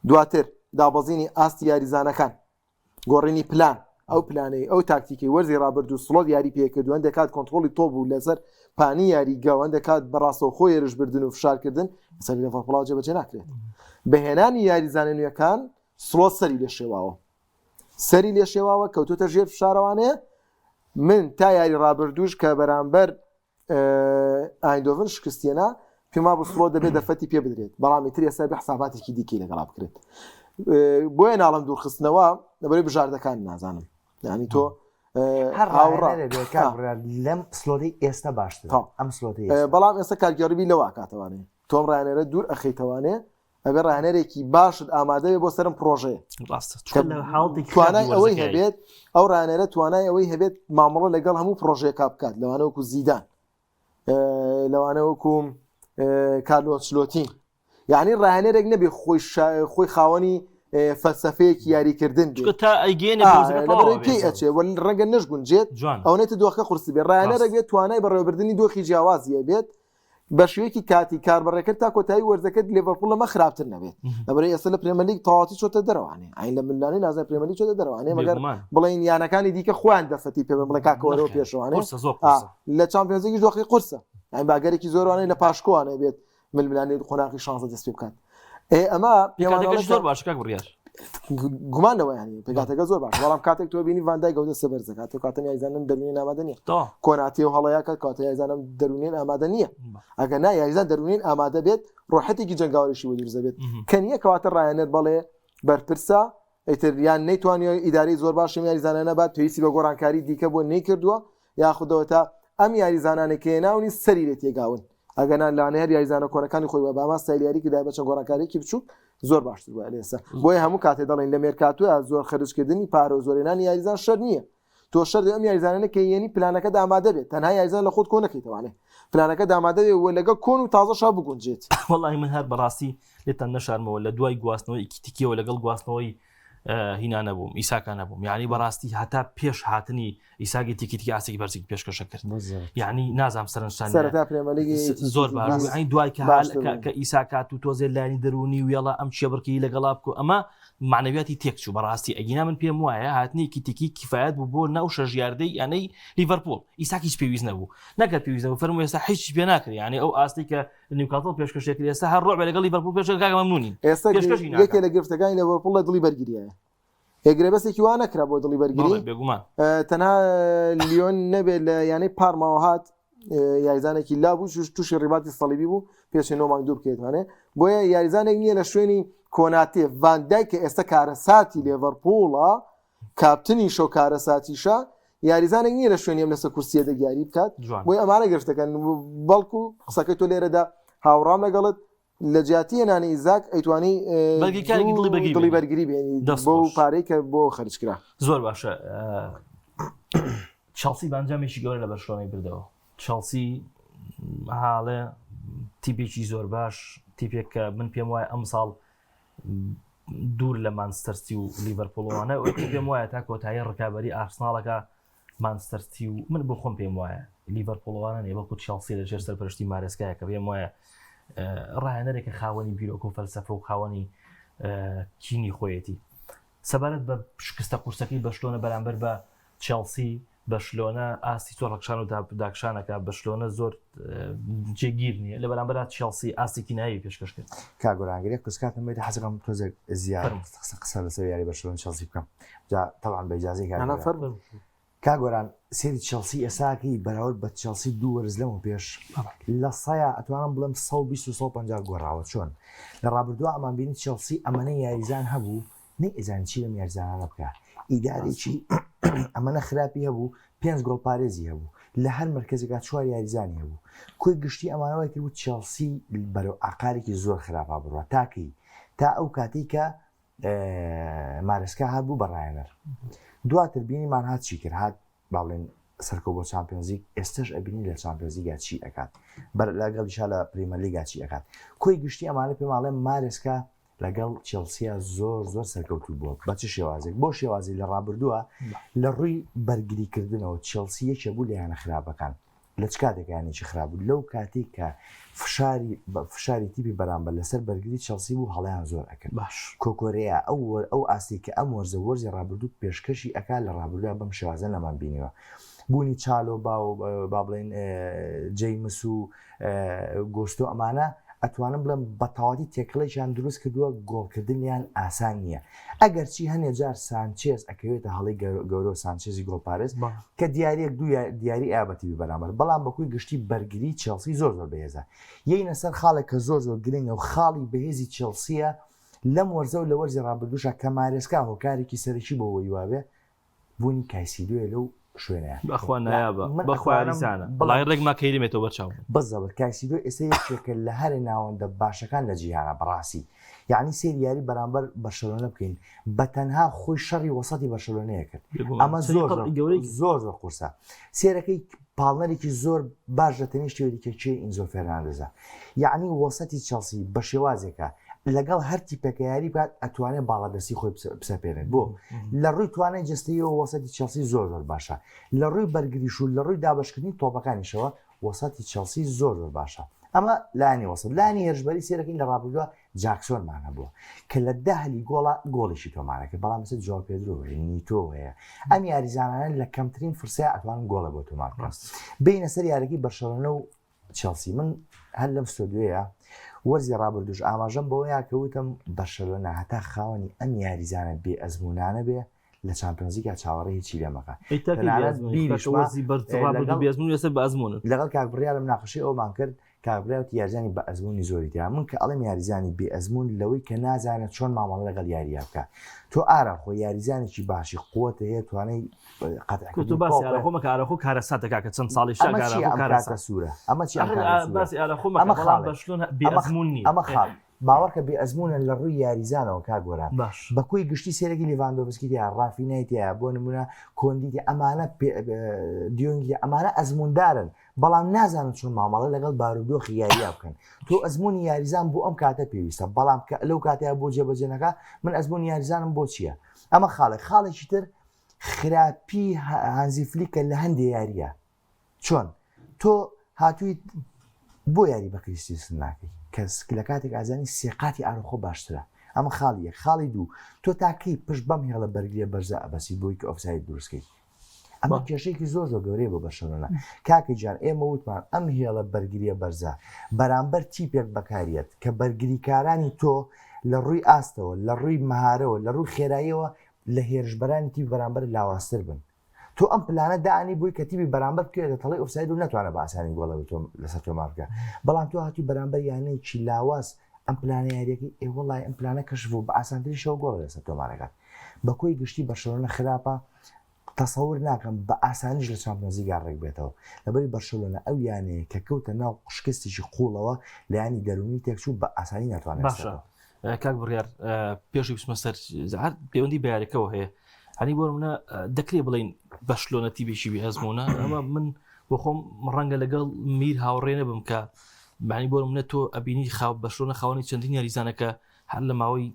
دواتر دابەزینی ئاستی یاریزانەکان گۆڕینی پلان ئەو پلانەی ئەو تاکتیکی وەرزی ڕابرد و سڵۆت یاری پێکردووە دەکات کۆنتترۆلی تۆ بوو لەسەر پانی یاریگەوە دەکات بەڕاستەوە خۆی ێرشبردن و فشارکردن سەر لەڤەرپۆڵ جێبەجێ ناکرێت بەهێنانی یاریزانە نوێەکان سڵۆت سەری لێ شێواوە سەری لێ شێواوە کەوتوتە ژێر فشارەوانەیە من تا یاری ڕابردوش کە بەرامبەر ئایندۆڤن شکستێنە پێما بۆ سڵۆ دەبێت دەفەتی پێ بدرێت بەڵامی تر ئێستا بە حساباتێکی دیکەی لەگەڵا بکرێت بۆیە ناڵم دوورخستنەوە لەبەرەوەی بژاردەکان نازانم یعنی تۆ لەم سلۆدەی ئێستا باشتر ئەم سلۆدەی بەڵام ئێستا کارگەڕبی لەوە کاتەوانێ تۆم ڕایانەرە دوور ئەخەیتەوانێ ئەبێ ڕایانەرێکی باشت ئامادەوێ بۆ سەرم پرۆژەیە توانای ئەوەی هەبێت ئەو ڕایانەرە توانای ئەوەی هەبێت مامەڵە لەگەڵ هەموو پرۆژەیە بکات لەوانە وەکو زیدان لەوانە وەکو کارلۆچلۆتین یعنی ڕایانەرێک نەبێ خۆی خاوەنی فەلسەفەیەکی یاریکردن ئەچێ ڕەنگە نەشگونجێت ئەوەنێتە دۆخە قورسی بێ ڕایانەرێک بێت توانای بەڕێوەبردننی دۆخی جیاوازیە بێت بە شوەیەکی کاتی کاربڕێکرد تا کۆتایی وەرزەکەت لێڤەرپوڵ لەمە خراپتر نەبێت لەبەرەوەی ئێستا لە پرێمەر لیگ تەواتی چۆتە دەرەوانێ ئاین لە ملانی نازانێت پرێمەر لیگ چۆتە دەرەوانێ مەگەر بڵێن یانەکانی دیکە خۆیان دەفەتی پێ بڵێ کاکەوەرەوە پێشەوانێ لە چامپیۆنز لیگیش دۆخی قورسە ئاین باگەرێکی زۆرانەی لە پاشکۆوانێ بێت ململانی خۆناقی شانزە دەست پێ بکات ئەمە زۆر باش کاک بڕیار گومانەوە ینی پێکاتەکە زۆر باش بەڵام کاتێک تۆ بینی ڤاندای گەودە سەبەر زەکات و کاتە یاریزانم دەرونین ئامادە نییە کۆناتی و هەڵەیەکە کاتە یاریزانم دەرونین ئامادە نییە ئەگەر نا یاریزان دەرونین ئامادە بێت ڕۆحەتێکی جەنگاوەریشی بۆ دروست دەبێت کە نییە کەواتە ڕایانەر بەڵێ بەرپرسە ئیتر یان نەیتوانێت ئیدارەی زۆر باشم یاریزانە نەبات پێویستی بە گۆڕانکاری دیکە بۆ نەیکردووە یاخودەوە تا ئەم یاریزانانێکی ناونی سەری لێ تێگاون ئەگەنان لاانە هەر یاریزانە کۆنەکانی خۆی بە باما سایلیاریکی دای بەچەند گۆڕانکارێکی بچووک زۆر باشتر بووە لێستا بۆیە هەموو کاتێ دەڵێن لە مێرکاتوە زۆر خرجکردنی پارە و زۆرێنانی یاریزان شەر نییە تۆ شەر ئەم یاریزانانە کە یێنی پلانەکە دامادە بێت تەنها یاریزان لە خۆت کۆ نەکەیتوانێت پلانەکە دامادە بێت و لەگە کۆن و تازە شا بگونجێت وەڵی من هەر بەڕاستی لێتان نەشارمەوە لە دوای گواستنەوەی ئیکیتیکیەوە لەگەڵ گواستنەوەی هینا نەبووم ئیساکان نەبووم یعنی بەڕاستی هەتا پێش هاتنی ئیساگی تیکیتی ئاسێکی بەرزێکی پێشکەشە کرد یعنی نازام سەرنجشان زۆر باش ئەین دوای کە ئیساکات و تۆزێ لانی دەرونی وێڵە ئەم چێبڕکی لەگەڵا بکۆ ئەمە معنەویاتی تێکچوو بەڕاستی ئەگینا من پێم وایە هاتنی کیتیکی کیفایەت بوو بۆ ناو شەژیاردەی یانەی لیڤەرپۆڵ ئیساک هیچ پێویست نەبوو نەکە پێویست نەبوو فەرمووی ئێستا هیچ پێ ناکرێت یعنی ئەو ئاستی کە نیوکاسڵ پێشکەشێک کرد ئێستا هەر ڕۆبە لەگەڵ لیڤەرپۆڵ پێشکەکە مەمنونین ئێستا یەکێ لە گرفتەکانی لیڤەرپۆڵ لە دڵی بەرگریایە هێگرێ بەسێکی وان نەکرا بۆ دڵی بەرگری تەنها لیۆن نەبێت لە یانەی پارماوە هات یاریزانێکی لابوو تووشی ڕیباتی سەڵیبی بوو پێشی 9 مانگ دوو بکەیتوانێ بۆیە یاریزانێک نییە لە شوێنی کۆناتێ ڤاندای کە ئێستا کارەساتی لیڤەرپۆڵە کاپتنی شەو کارەساتیشە یاریزانێک نییە لە شوێنی ئەم لەسەر کورسیە دەگیاری بکات بۆی ئەمانە گرفتەکەن بەڵکو قسەکەی تۆ لێرەدا هاوڕام لەگەڵت لە جیاتی نانی ئیزاک ئەیتوانی دڵی بەرگری بێنی بۆ پارەی کە بۆ خەرجکرا زۆر باشە چەڵسی بانجامێکی گەورە لە بەرشلۆنەی بردەوە چەڵسی حاڵێ تیپێکی زۆر باش تیپێک کە من پێم وایە ئەم ساڵ دوور لە مانچستەر و لیڤەرپۆڵەوانە پێم وایە تا کۆتایی ڕکابەری ئارسناڵەکە مانچستەر و من بۆ خۆم پێم وایە لیڤەرپۆڵەوانە نێ بەڵکو چەڵسی لەژێر سەرپەرشتی مارێسکایە کە پێم وایە ڕایانەرێکە خاوەنی بیرۆکە و فەلسەفە و خاوەنی کینی خۆیەتی سەبارەت بە شکستە قورسەکەی بەشلۆنە بەرامبەر بە چێڵسی بەشلۆنە ئاستی چۆ ڕەکشان و داکشانەکە بەشلۆنە زۆر جێگیر نییە لە بەرامبەر چێڵسی ئاستی نایی پێشکەش کرد کاگۆرانگرێک کوسکاتم بێت حەزەکەم تۆزێک زیاد قسە لەسەر یاری بەشلۆن چێڵسی بکەم جا تەڵان بە ئیجازەی کاگۆران سێری چێڵسی ئێساکی بەراورد بە چێڵسی دوو وەرز لەمە پێش لە سایە ئەتوانم بڵم 120 گۆڕاوە چۆن لە ڕابردووە ئەمان بینی چێڵسی ئەمەنە یاریزان هەبوو نەئێزان چی لەم یاریزانانە بکە ئیدارێکی ئەمەنە خراپی هەبوو 5 گۆڵ پارێزی هەبوو لە هەر مرکزێکا 4 یاریزانی هەبوو کۆی گشتی ئەمانەوەی کرد چێڵسی بەرەو ئاقارێکی زۆر خراپا بڕوە تاکەی تا ئەو کاتی کە مارسکا هات بوو بە ڕایەنەر دواتر بینیمان هات چی کرد هات با بڵێن سەرکە بۆ چامپیۆنزیک ئێستش ئەبینی لە چامپیۆنزیگا چی ئەکات لەگەڵیشا لە پریمەرلیگا چی ئەکات کۆی گشتی ئەمانە پێماڵێ مارسکا لەگەڵ چێلسیا زۆر سەرکەوتوو بووە بە چ شێوازێک بۆ شێوازی لە ڕابردووە لە ڕووی بەرگریکردنەوە چێلسی یەکێ بوو لە یانە خراپەکان لە چ کاتێکیانێکی خراپبوو لەو کاتێک کە فشاری تیپی بەرامبەر لەسەر بەرگری چێلسی بوو هەڵیان زۆر ئەکرد کۆکۆرەیە ئەو ئاستی کە ئەم وەرزی ڕابردوو پێشکەشی ئەکا لە ڕابردووە بەم شێوازە لەمان بینیوە بوونی چالۆ با بڵێن جەیمس و گۆستۆ ئەمانە ئەتوانم بڵم بە تەواتی تێکڵێکیان دروست کردووە گۆڵکردنیان ئاسان نییە ئەگەر چی هەنێ جار سانچێز ئەکەوێتە هەڵی گەورە سانچێزی گۆڵپارێز کە دیارێک دیاری ئابەتی بەرامبەر بەڵام بەکوی گشتی بەرگری چێلسی زۆر بەهێزە یەینە سەر خاڵێک کە زۆر گرنگە و خاڵی بەهێزی چێلسیە لەم وەرزە و لە وەرزی ڕابردووشە کە مارێسکا هۆکارێکی سەرەکی بۆ وەیوابێ بوونی کایسیدوێ لەو شوێنەیە بەخوا نایابە بەخوایزانە بەڵای ڕێک ما کەیرمێتەوە بەرچاو بەزەبر کایسیدۆ ئێستا یەکێکە لە هەرێ ناوەندە باشەکان لە جیهانە بەڕاستی یعنی سێر یاری بەرامبەر بەرشەلۆنە بکەین بە تەنها خۆی شەڕی وەسەتی بەرشەلۆنەیە کرد ئەمە زۆر قورسە سێرەکەی پاڵنەرێکی زۆر باش دەتەنی شتێوەریکەچێ ئینزۆ فێرناندزە یعنی وەسەتی چێلسی بە شێوازێکە لەگەڵ هەرتی پێکەیاری بات ئەتوانێت باڵادەستی خۆی بسەپێنێت بۆ لە ڕووی توانای جستەیەوە وەسەتی چێلسی زۆر باشە لە ڕووی بەرگریش و لە ڕووی دابشکردنی تۆپەکانیشەوە وەسەتی چێلسی زۆر باشە ئەمە لانی وەسط لانی هێرشبەری سێرەکەی لە ڕابردووە جاکسۆنمانە بووە کە لە داهلی گۆڵە گۆڵێکی تۆمانەکە بەڵام مەسەر جۆ پێدرۆ نیتۆ هەیە ئەم یاریزانانە لە کەمترین فرسای ئەتوانن گۆڵە بۆ تۆمارکە بینە سەر یارەکەی بەرشەلۆنە و چێلسی من هەر لەم ستۆدیۆیە وەرزی ڕابردوش ئاماژەم بەوە یاکەوتم بەرشەلۆنە هەتا خاوەنی ئەم یاریزانە بێ ئەزمونانە بێ لە چامپیۆنزیگا چاوەڕێ هیچی لێمەکە لەگەڵ کاکبڕیا لەم ناقەشەی ئەومان کرد کابراوتی یاریزانی بە ئەزمموی زۆریتیا من کە ئەڵم یاریزانی بێ ئەزممون لەوەی کە نازانێت چۆن مامەڵە لەگەڵ یاریە بکە تۆ ئارە خۆ یاریزانێکی باشی قوتە هەیە توانای قەتخۆمەکارەخۆ کارەسات دەکا کە چەند ساڵی سوورە ئەمە چی ئەمە خاڵ باوەڕکە بێ ئەزمونە لە ڕووی یاریزانەوە کاگۆران بەکوی گشتی سێرەی لیڤاندۆڤسکیتیا ڕافینایتیا بۆ نمونە کۆندیتی ئەمانە دیۆنگی ئەمانە ئەزموندارن بەڵام نازانن چۆن مامەڵە لەگەڵ بارودۆخی یاریە بکەن تۆ ئەزمموی یاریزان بۆ ئەم کاتە پێویستە بەڵام لەو کاتەیە بۆ جێبەجێنەکە من ئەزمموی یاریزانم بۆ چییە ئەمە خاڵێکی تر خراپی هانزیفلیکە لە هەندێک یاریە چۆن تۆ هاتوویت بۆ یاری بە کریستیسن ناکەی کەس لە کاتێک ئازانی سێقاتی ئارۆخۆ باشترە ئەمە خاڵیە خاڵی دوو تۆ تاکەی پشت بەم هێڵە بەرگریە بەرزە ئەبەسی بۆی کە ئۆفساید دروستکەی ئەمە کێشەیەکی زۆر گەورەیە بۆ بەرشەلۆنە کاکەی جان ئێمە وتمان ئەم هێڵە بەرگریە بەرزە بەرامبەر تیپێک بەکارێت کە بەرگریکارانی تۆ لە ڕووی ئاستەوە لە ڕووی مەهارەوە لە ڕووی خێراییەوە لە هێرشبەرانی تیپ بەرامبەر لاوااستر بن تۆ ئەم پلانە داانی بووی کە تیپی بەرامبەر بکرێتە تەڵی ئۆفساید و ناتوانە بە ئاسانی گۆڵە لەسەر تۆمارکە بەڵام تۆ هاتووی بەرامبەر یانەیەکی لاواز ئەم پلانە یاریەکەی ئێوەڵای ئەم پلانە کەشف بوو بە ئاسانتری شەو گۆڵە لەسەر تۆمارەکەات بەکۆی گشتی بەرشەلۆنە خراپە تەسەور ناکەم بە ئاسانیش لە چامپیۆنزیگا ڕێک بێتەوە لەبەری بەرشەلۆنە ئەو یانەیە کە کەوتە ناو شکستێکی قوڵەوە لە ینی دەرونی تێکچوو بە ئاسانی ناتوانێت باشە کاک بڕیار پێشی بچمە سەر پەیوەندی بە یاریەکەەوە هەیە هەنی بۆ منە دەکرێت بڵین بەرشەلۆنە تیبێکی بێهەزمونە ئەمە من بۆ خۆم ڕەنگە لەگەڵ میر هاوڕێنە بم کە معنی بۆ منە تۆ ئەبینی بەرشەلۆنە خاوەنی چەندین یاریزانەکە هەر لە ماوەی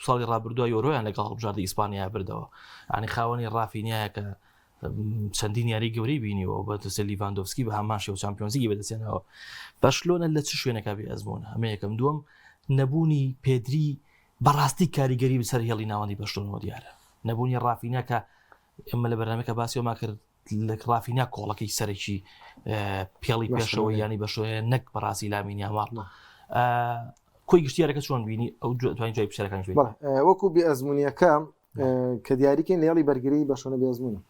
ساڵی ڕابردووە یۆرۆیان لەگەڵ هەڵبژاردی ئیسپانیا بردەوە ئانی خاوەنی ڕافینایە کە چەندین یاری گەورەی بینیەوە بە دەسێ لیڤاندۆڤسکی بە هەماشی و چامپیۆنزیگی بەدەستێنەوە بەرشەلۆنە لە چ شوێنەکە بێ ئەزمونە ئەمە یەکەم دووەم نەبوونی پێدری بەڕاستی کاریگەری بەسەر هێڵی ناوەندی بەرشەلۆنەوە دیارە نەبوونی ڕافینیا کە ئێمە لە بەرنامەکە باسیەوە کرد لە ڕافینیا کۆڵەکەی سەرێکی پێڵی پێشەوە ینی بەشۆیە نەک بەڕاستی لامینی هەماڵ کۆی گشتیارەکە چۆن بینی ئەو توانین جای پیشەکان وەکو بێ ئەزمونیەکە کە دیاریکەین لە هێڵی بەرگری بەشۆنە بێ ئەزمونە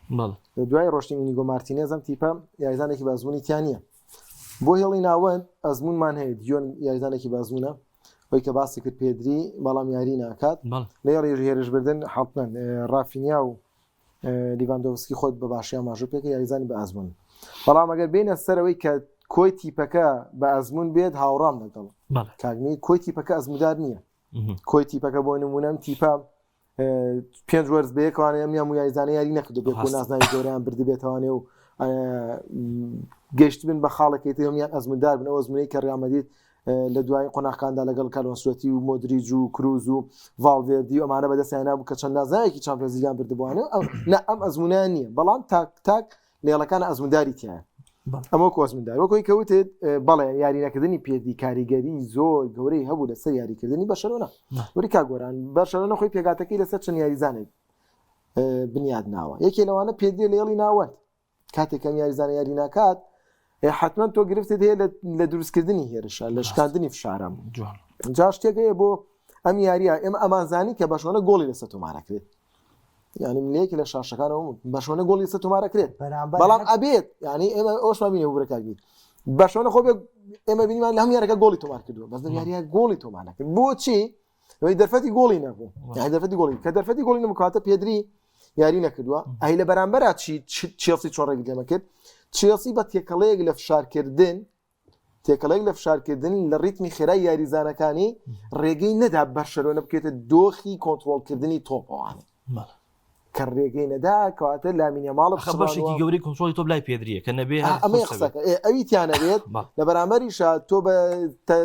دوای ڕۆشتنی ئینیگۆ مارتینێزم تیپە یاریزانێکی بە ئەزمونی تیانە بۆ هێڵی ناوەند ئەزمونمان هەیە دیۆن یاریزانێکی بازمونە وەی کە باسی کرد پێدری بەڵام یاری ناکات لە هێڵی هێرشبردن حڵتن ڕافینیا و لیڤاندۆڤسکی خۆت بە باشیان ماژوو پێکە یاریزانی بە ئەزمون بەڵام ئەگەر بینە سەرەوەی کە کۆی تیپەکە بە ئەزمون بێت هاوڕام لەگەڵ کاگمی کۆی تیپەکە ئەزمودار نییە کۆی تیپەکە بۆ نمونەم تیپە 5 وەرز بەیەکوانێ ئەم یاریزانە یاری نەکردو بێت بۆ نازناوی گەوریان بردبێتوانێ و گەشت بن بە خاڵەکەیت هەمیان ئەزموندار بن ئەو ئەزمونەی کە ڕامەدیت لە دوای قۆناغەکاندا لەگەڵ کارلۆنسلۆتی و مۆدریج و کروز و ڤالڤێردی و ئەمانە بەدەستیان نابوو کە چەند نازانێکی چامپیۆنز لیگیان بردبووانە نە ئەم ئەزمونیان نییە بەڵام تاک لێڵەکان ئەزمونداری تیایە ئەمە کۆزمندار وەکۆی کەوتێت بەڵێ یارینەکردنی پێدی کاریگەری زۆر گەورەی هەبوو لەسەر یاریکردنی بەشەرۆنە وەری کاگۆران بەشەرۆنە خۆی پێگاتەکەی لەسەر چەند یاریزانێک بنیاد ناوە یەکێ لەوانە پێدی لێڵی ناوەند کاتێکم یاریزانە یاری ناکات حتمما تۆ گرفتت هەیە لە دروستکردنی هێرشە لە شکاندنی فشارم جا شتێکەیە بۆ ئەم یاریە ئێمە ئەمانزانی کە بەشۆنە گۆڵی لەسەر تۆمارەکرێت یعنی منەیەکی لە شاشەکانەوە بەشۆنە گۆڵی لەسەر تۆمارەکرێت بەڵام ئەبێت ینی ئێمە ئەوشمان بینێ بورەکبی بەشۆنە خۆ ئێمە بینیمان لە هەم یارەکە گۆڵی تۆمار کردووە بەس یاریە گۆڵی تۆمار نەکرد بۆچی دەرفەتی گۆڵی نەبوو دەرفەتی گۆڵی کە دەرفەتی گۆڵی نەمکاتە پێدری یاری نەکردووە ئەی لە بەرامبەر چێلسی چۆڕێک لێمە کرد چێلسی بە تێکەڵەیەک لە فشارکردن لە ڕیتمی خێرای یاریزانەکانی ڕێگەی نەدا بەرشەرۆنە بکرێتە دۆخی کۆنتترۆلکردنی تۆپەوانە کە ڕێگەی نەدا کەواتە لامینە ماڵە بەشێکی گەوری کۆنتترۆلی تۆ لای پێدریە کە نەبێ ئەمە قسەکە ئەوی تیانەبێت لە بەرامبەریشە تۆ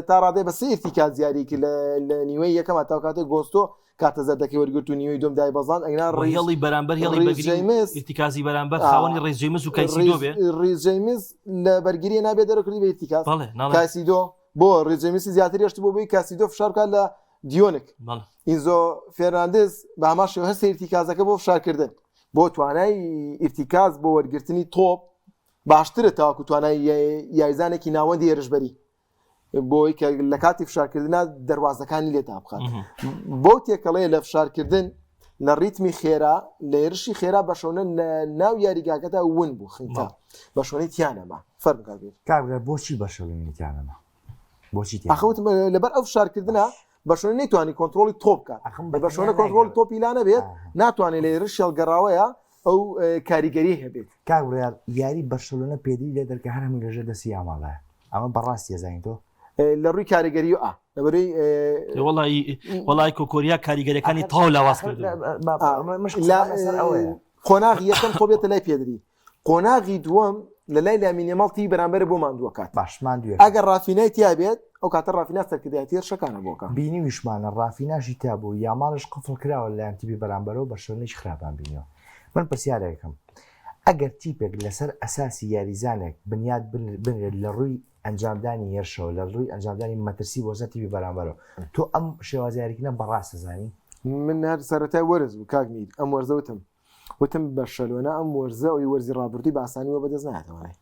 تا ڕادێ بە سێرتی کات زیاریکی لە نیوەی یەکەم تا کاتێک گۆستۆ کاتە زەردەکەی وەرگرت و نیوەی دۆم دای بەزان ئەگنا ڕێڵی بەرامبەر هێڵی بەگریمز ئیرتیکازی بەرامبەر خاوەنی ڕێزجێمز و کایسیدۆ بێ ڕێزجێمز لە بەرگری نابێت دەرەکردی بە ئیرتیکاز کاسیدۆ بۆ ڕێزجێمیسی زیاتر هێشت بۆ بووی کاسیدۆ فشار بکات لە دیۆنک ئینزۆ فێرناندز بە هەماشی هەست ئیرتیکازەکە بۆ فشارکردن بۆ توانای ئیرتیکاز بۆ وەرگرتنی تۆپ باشترە تاواکو توانای یاریزانێکی ناوەندی هێرشبەری بۆی کە لە کاتی فشارکردنا دەواازەکانی لێتا بخات بۆ تێکەڵەیە لە فشارکردن لە ریتمی خێرا لە هێرشی خێرا بەشۆنە ناو یاریگاکەدا ون بوو خنتا بەشۆنەی تیانەما فەرمکات کابرا بۆچی بەشەڵێنی تیانەما بۆچی ئەخەوت لەبەر ئەو فشارکردنا بەشۆنە نەیتوانی کۆنتترۆلی تۆپ بکات بەشۆنە کۆنتترۆل تۆپی لا نەبێت ناتوانێت لە هێرش هێڵگەڕاوەیە ئەو کاریگەری هەبێت کابرا یاری بەرشەلۆنە پێدی لێ دەرکە هەر هەموو لەژێر دەستی ئاماڵایە ئەمە بەڕاستی ئەزانین تۆ لە ڕووی کاریگەری و لەبەرەی وڵای کۆکۆریا کاریگەریەکانی تاو لاواز کرد قۆناغی یەکەم خۆ بێتە لای پێدری قۆناغی دووەم لە لای لامینێماڵتی بەرامبەر بۆ ماندووە کات باشمان دوێ ئەگەر ڕافینای تیا بێت ئەو کاتە ڕافینا سەرکردایەتی هێرشەکانە بۆکە بینی ویشمانە ڕافیناشی تا بوو یا ماڵش قفڵ کراوە لایەن تیپی بەرامبەرەوە بە شوێنێکی خراپان بینیەوە من پرسیارێکم ئەگەر تیپێک لەسەر ئەساسی یاریزانێک بنیاد بنێت لە ڕووی ئەنجامدانی هێرشەوە لە ڕووی ئەنجامدانی مەترسی بۆ زەتیوی بەرامبەرەوە تۆ ئەم شێوازیاریکردنە بەڕاستە زانی من هەر سەرەتای وەرز بوو کاگمیر ئەم وەرزە وتم بەرشەلۆنە ئەم وەرزە ئەوی وەرزی ڕابردووی بە ئاسانیوە بەدەست نایەتەوەی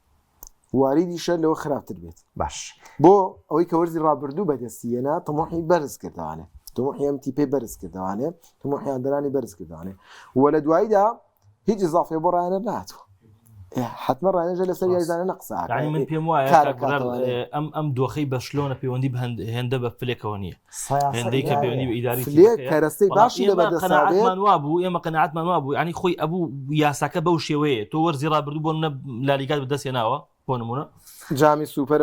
واریدیشە لەوە خراپتر بێت باش بۆ ئەوەی کە وەرزی ڕابردوو بەدەستیەنە تەمۆحی بەرز کردوانێ تەمۆحی ئەم تیپێ بەرز کردوانێ تەمۆحیاندەرانی بەرز کردوانێ وە لە دواییدا هیچ ئیزافێ بۆ ڕایەنە ناتوە حتمما ڕایەنەژە لەسەر یاریزانە نەقسا یعنی من پێم وایە ئەم دۆخەی بەشلۆنە پەیوەندی بە هێندە بە فلێکەوە نییە هێندەی کە پەیوەندی بە ئیداری کەرەستەی باشی لە بەدەستمان وابوو ئێمە قەناعەتمان وابوو ینی خۆی ئەبوو یاساکە بەو شێوەیە تۆ وەرزی ڕابردوو بۆ لالیگات بەدەستێناوە بۆ نمونە جامی سوپەر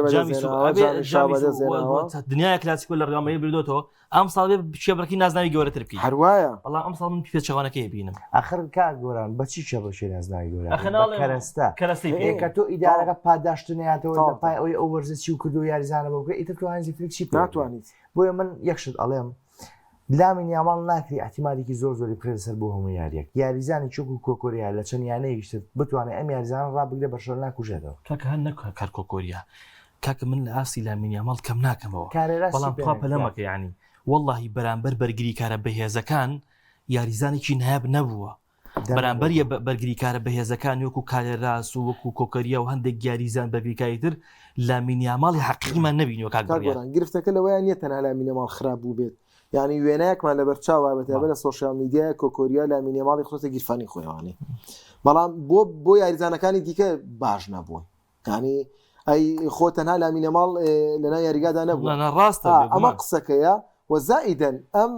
دنیای کلاسیکۆ لە ڕگامەیە بردوێتەوە ئەم ساڵ شێبڕکی نازناوی گەورەتر بکەیت هەروایە بەڵام ئەم ساڵ من پێچەوانەکەی بینم ئەخر کار گۆران بەچی شێبڕکی نازناوی گەورە کە تۆ ئیدارەکە پاداشتنیاتەوە پای ئەوی ئەو وەرزە چی و کردو یاریزانە بۆ ئیتر تو هەنجی فلکسی ناتوانیت بۆیە من یەکشت ئەڵێم لامین یاماڵ ناکری احتیمالێکی زۆری بکرێت سەر بۆ هەموو یاریەک یاریزانی چوک و کۆکۆریا لە چەند یانەیەکتر بتوانێت ئەم یاریزان ڕابگرێ بەشەر ناکوژێتەوە کاکە هەر نەکە کار کۆکۆریا کاکە من لە ئاسی لامین یاماڵ کەم ناکەمەوە بەڵام توا پەلەمەکە یعنی واللهی بەرامبەر بەرگری کارە بەهێزەکان یاریزانێکی نایاب نەبووە بەرامبەر بەرگری کارە بەهێزەکان وەکو کارێراس و وەکو کۆکەریا و هەندێک یاریزان بەرگریکاریتر لامین یاماڵی حەقیقیمان نەبینیوە کاکە گرفتەکە لەوەیان نیە تەنها لامین یاماڵ خراپ بوو بێت یعنی وێنەیەکمان لە بەرچاوە بەتابە لە سۆشیال میدیای کۆکۆریا لامین یاماڵی خۆتە گیرفانی خۆیوانی بەڵام بۆ یاریزانەکانی دیکە باش نەبوون ینی ئەی خۆ تەنها لامین یاماڵ لەناو یاریگادا نەبوو ڕاستە ئەمە قسەکەیە وەزائیدەن ئەم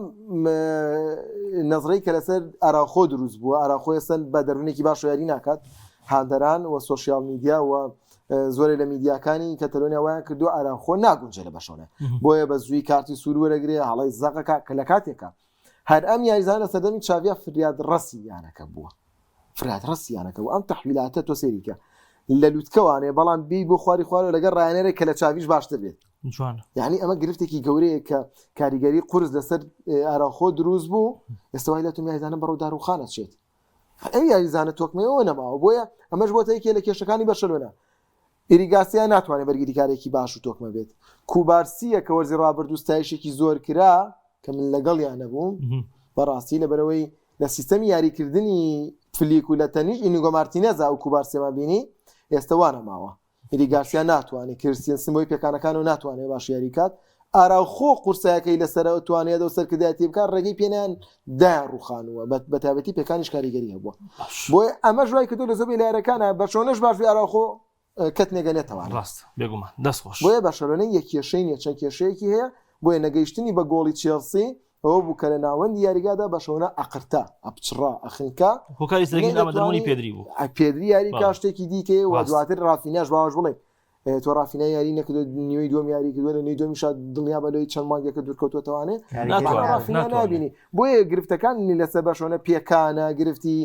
نەزڕەی کە لەسەر ئاراخۆ دروست بووە ئاراخۆ ئێستا بە دەرونێکی باش یاری ناکات هاندەران و سۆشیال میدیا و زۆرە لە میدیاکانی کەتەلۆنیا وایان کردو ئارانخۆ ناگونجە لە بەشۆنە بۆیە بە زووی کارتی سوور وەرەگرێ هەڵی زەقەکە کە لە کاتێکە هەر ئەم یاریزانە سەردەمی چاویا فریاد ڕەسییانەکە بووە فرات ڕەسییانەکە و ئەم تەحویلاتە تۆ سێریکە لە لوتکەوانێ بەڵام بی بۆ خواری خوارە لەگەڵ ڕایەنەرێک کە لە چاویش باشتر بێت یعنی ئەمە گرفتێکی گەورەیە کە کاریگەری قورس لەسەر ئاراخۆ دروست بوو ئێستاوای لە یاریزانە بەڕەو داروخانە چێت ئەو یاریزانە تۆکمەوە نەماوە بۆیە ئەمەش بۆ تەیەکێ لە کێشەکانی بەرشەلۆنە ئیریگاسیان ناتوانێت بەرگری کارێکی باش و تۆکمە بێت کوبارسیە کە وەرزی ڕابردوستایشێکی زۆر کرا کە من لەگەڵیان نەبووم بەڕاستی لەبەرەوەی لە سیستەمی یاریکردنی فلیک و لە تەنیش ئینیگۆ مارتینێز و کوبارسیەمان بینی ئێستا وانە ماوە ئیریگاسیان ناتوانێت کریستیان سمۆی پێکانەکان و ناتوانێت باش یاریکات ئاراخۆ قورسایەکەی لەسەرەوە توانێت و سەرکردایەتی بکات ڕێگەی پێیان دایان ڕوخانووە بە تایبەتی پێکانیش کاریگەری هەبووە بۆیە ئەمە ژوای کردو لە زۆر لایەنەکانە بە چۆنش باش ئاراخۆ کەت نێگەنێتەوە ڕاست بێگومان دەستخۆش بۆیە بەشەلۆنە یەک کێشەی نیە چەند کێشەیەکی هەیە بۆیە نەگەیشتنی بە گۆڵی چێلسی ئەوە بوو کە لە ناوەندی یاریگادا بەشەوەنە ئەقرتا ئەپچڕا ئەخنکە هۆکاری سەرگین ئەمە دەرمانی پێدری بوو پێدری یاری کاشتێکی دیکەیە و دواتر ڕافینەش باوەش بڵێ تۆ ڕافینە یاری نەکردو نیوەی دوم یاری کردووە لە نوێی دومی شاد دڵنیا بەلۆی چەند مانگێکە دوورکەوتوەوانێ ڕافینە نابینی بۆیە گرفتەکانی لەسەر بەشەوەنە پێکانە گرفتی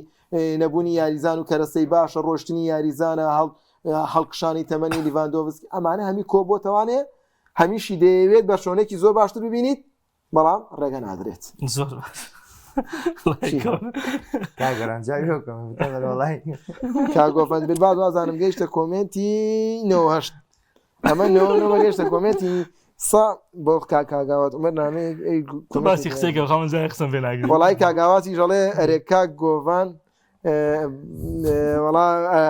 نەبوونی یاریزان و کەرەسەی باشە ڕۆشتنی یاریزانە هەڵکشانی تەمەنی لیڤاندۆڤسکی ئەمانە هەمی کۆبۆتەوانێ هەمیشی دەیەوێت بە شۆنێکی زۆر باشتر ببینیت بەڵام ڕێگە نادرێت زۆر کاگۆفەند بێت باز وازانم گەیشتە کۆمنتی 98 ئەمە گەیشتە کۆمنتی سا بۆ کاگاوات ئەمە نامەیە باسی قسێکە خەمن زای قسەم پێ ناگرێت وەڵای کاگاواتی ژەڵێ ئەرێکا گۆڤان وڵا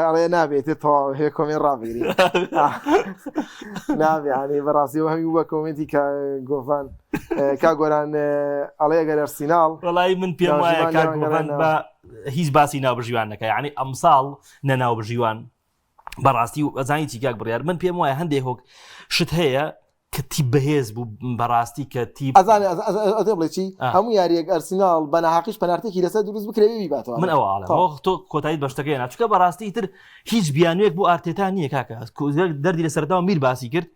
ئەڵێ نابێتێت تەواو هەیە کۆمێن ڕابگری نابێ بەڕاستیەوە هەمی بووە کۆمنتی کە گۆڤان کاگۆران ئەڵێ ئەگەر ئەرسیناڵ وەڵای من پێم وایە کاگۆڤان بە هیچ باسی ناوبژیوان نەکە یعنی ئەمساڵ نەناوبژیوان بەڕاستی و ئەزانی چی کاک بڕیار من پێم وایە هەندێک هۆک شت هەیە کە تیپ بەهێز بوو بەڕاستی کە تیپ ئەزانێ بڵێ چی هەموو یاریەک ئەرسیناڵ بە نەحەقیش پەنارتێکی لەسەر دروست بکرێوی باتەوە من ئەوە تۆ کۆتاییت بەشتەکەی ناچکە بەڕاستی تر هیچ بیانوێک بۆ ئارتێتا نییە کاکە دەردی لە سەرتاوە میر باسی کرد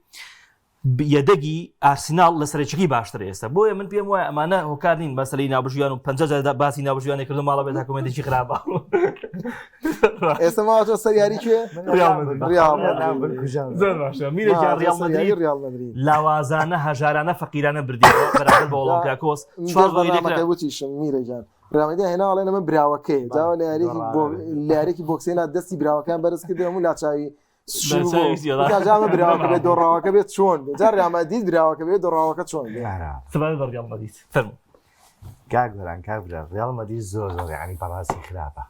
یەدەگی ئارسیناڵ لە سەرچکی باشتر ئێستا بۆیە من پێم وایە ئەمانە هۆکار نین بەسەری ناوبژیوان و 50 باسی ناوبژیوانێک کردو ماڵە بێت کۆمنتێکی خراپە ئێستا ماوەتەوە سەر یاری کوێ زۆر باشە میرێکی ڕیال مەدرید لاوازانە هەژارانە فەقیرانە بردیەوە بەرامبەر بە ئۆلۆمپیاکۆس وتیشم میرەجان ڕامەدی هێنا ئەڵێ ئەمە براوەکەی جاوە لە یاریێکی بۆکسێنا دەستی براوەکان بەرز کردی هەموو لاچاوی جامە براوەکە بێت دۆڕاوەکە بێت چۆن جار ڕامەدید براوەکە بێت دۆڕاوەکە چۆن سبحان الله ڕیال مەدرید فەرموو کاگۆران کابرا ڕیال مەدرید زۆر زۆر یعنی بەڕاستی خراپە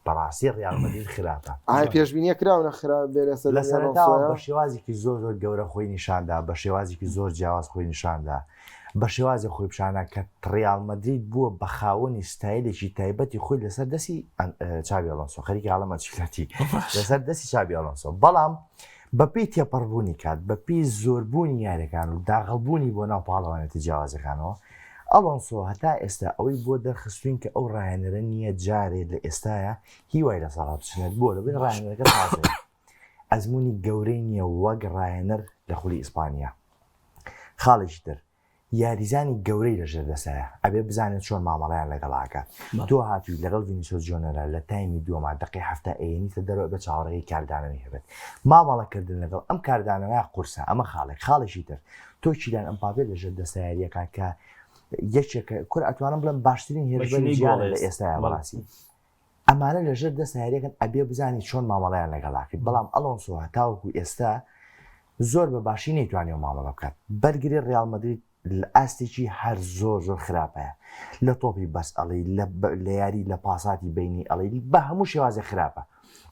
بەڕاستی ڕیال مەدرید خراپە پێشبینیە کراونە خراپ بێ لە سەرەتاوە بە شێوازێکی زۆر زۆر گەورە خۆی نیشاندا بە شێوازێکی زۆر جیاواز خۆی نیشاندا بە شێوازی خۆی پیشانە کە ڕیال مەدرید بووە بە خاوەنی ستایلێکی تایبەتی خۆی لەسەر دەستی چاوی ئەلۆنسۆ خەریکی عالەمە چیکاتی لەسەر دەستی چاوی ئەلۆنسۆ بەڵام بەپێی تێپەڕبوونی کات بەپێی زۆربوونی یاریەکان و داغڵبوونی بۆ ناو پاڵەوانێتی جیاوازەکانەوە ئەلۆنسۆ هەتا ئێستا ئەوەی بۆ دەرخستوین کە ئەو ڕایەنەرە نییە جارێت لە ئێستاە هیوای لە سەڵات بچنێت بۆ لەبێت ڕایەنەرەکە تازە ئەزمموی گەورەی نییە وەک ڕایەنەر لە خولی ئیسپانیا خاڵێکی تر یاریزانی گەورەی لەژێر دەسایە ئەبێ بزانێت چۆن مامەڵیان لەگەڵاکە تۆ هاتووی لەگەڵ ڤینیسیۆس جۆنەرە لە تایمی دووەما دقی هەفتە ئەیەنیتە دەرەوە بە چاوەڕێی کاردانەوەی هەبێت مامەڵەکردن لەگەڵ ئەم کاردانەوەی قورسە ئەمە خاڵێکی تر تۆ چیلان ئەمپاپێ لەژێر دەسایەریەکە کە یەکێکە کورد ئەتوانم بڵم باشترین هێرشبەری گیانە لە ئێستاە بەڕاستی ئەمانە لەژێر دەسایەریەکەن ئەبێ بزانی چۆن مامەڵیان لەگەڵاکرد بەڵام ئەلۆنسۆ هەتاوەکو ئێستا زۆر بە باشی نەیتوانێت مامەڵە بکات بەرگری ڕیال مەدرید لە ئاستێکی هەر زۆر زۆر خراپەیە لە تۆپی بەس ئەڵی لە یاری لە پاساتی بینی ئەڵی بە هەموو شێوازە خراپە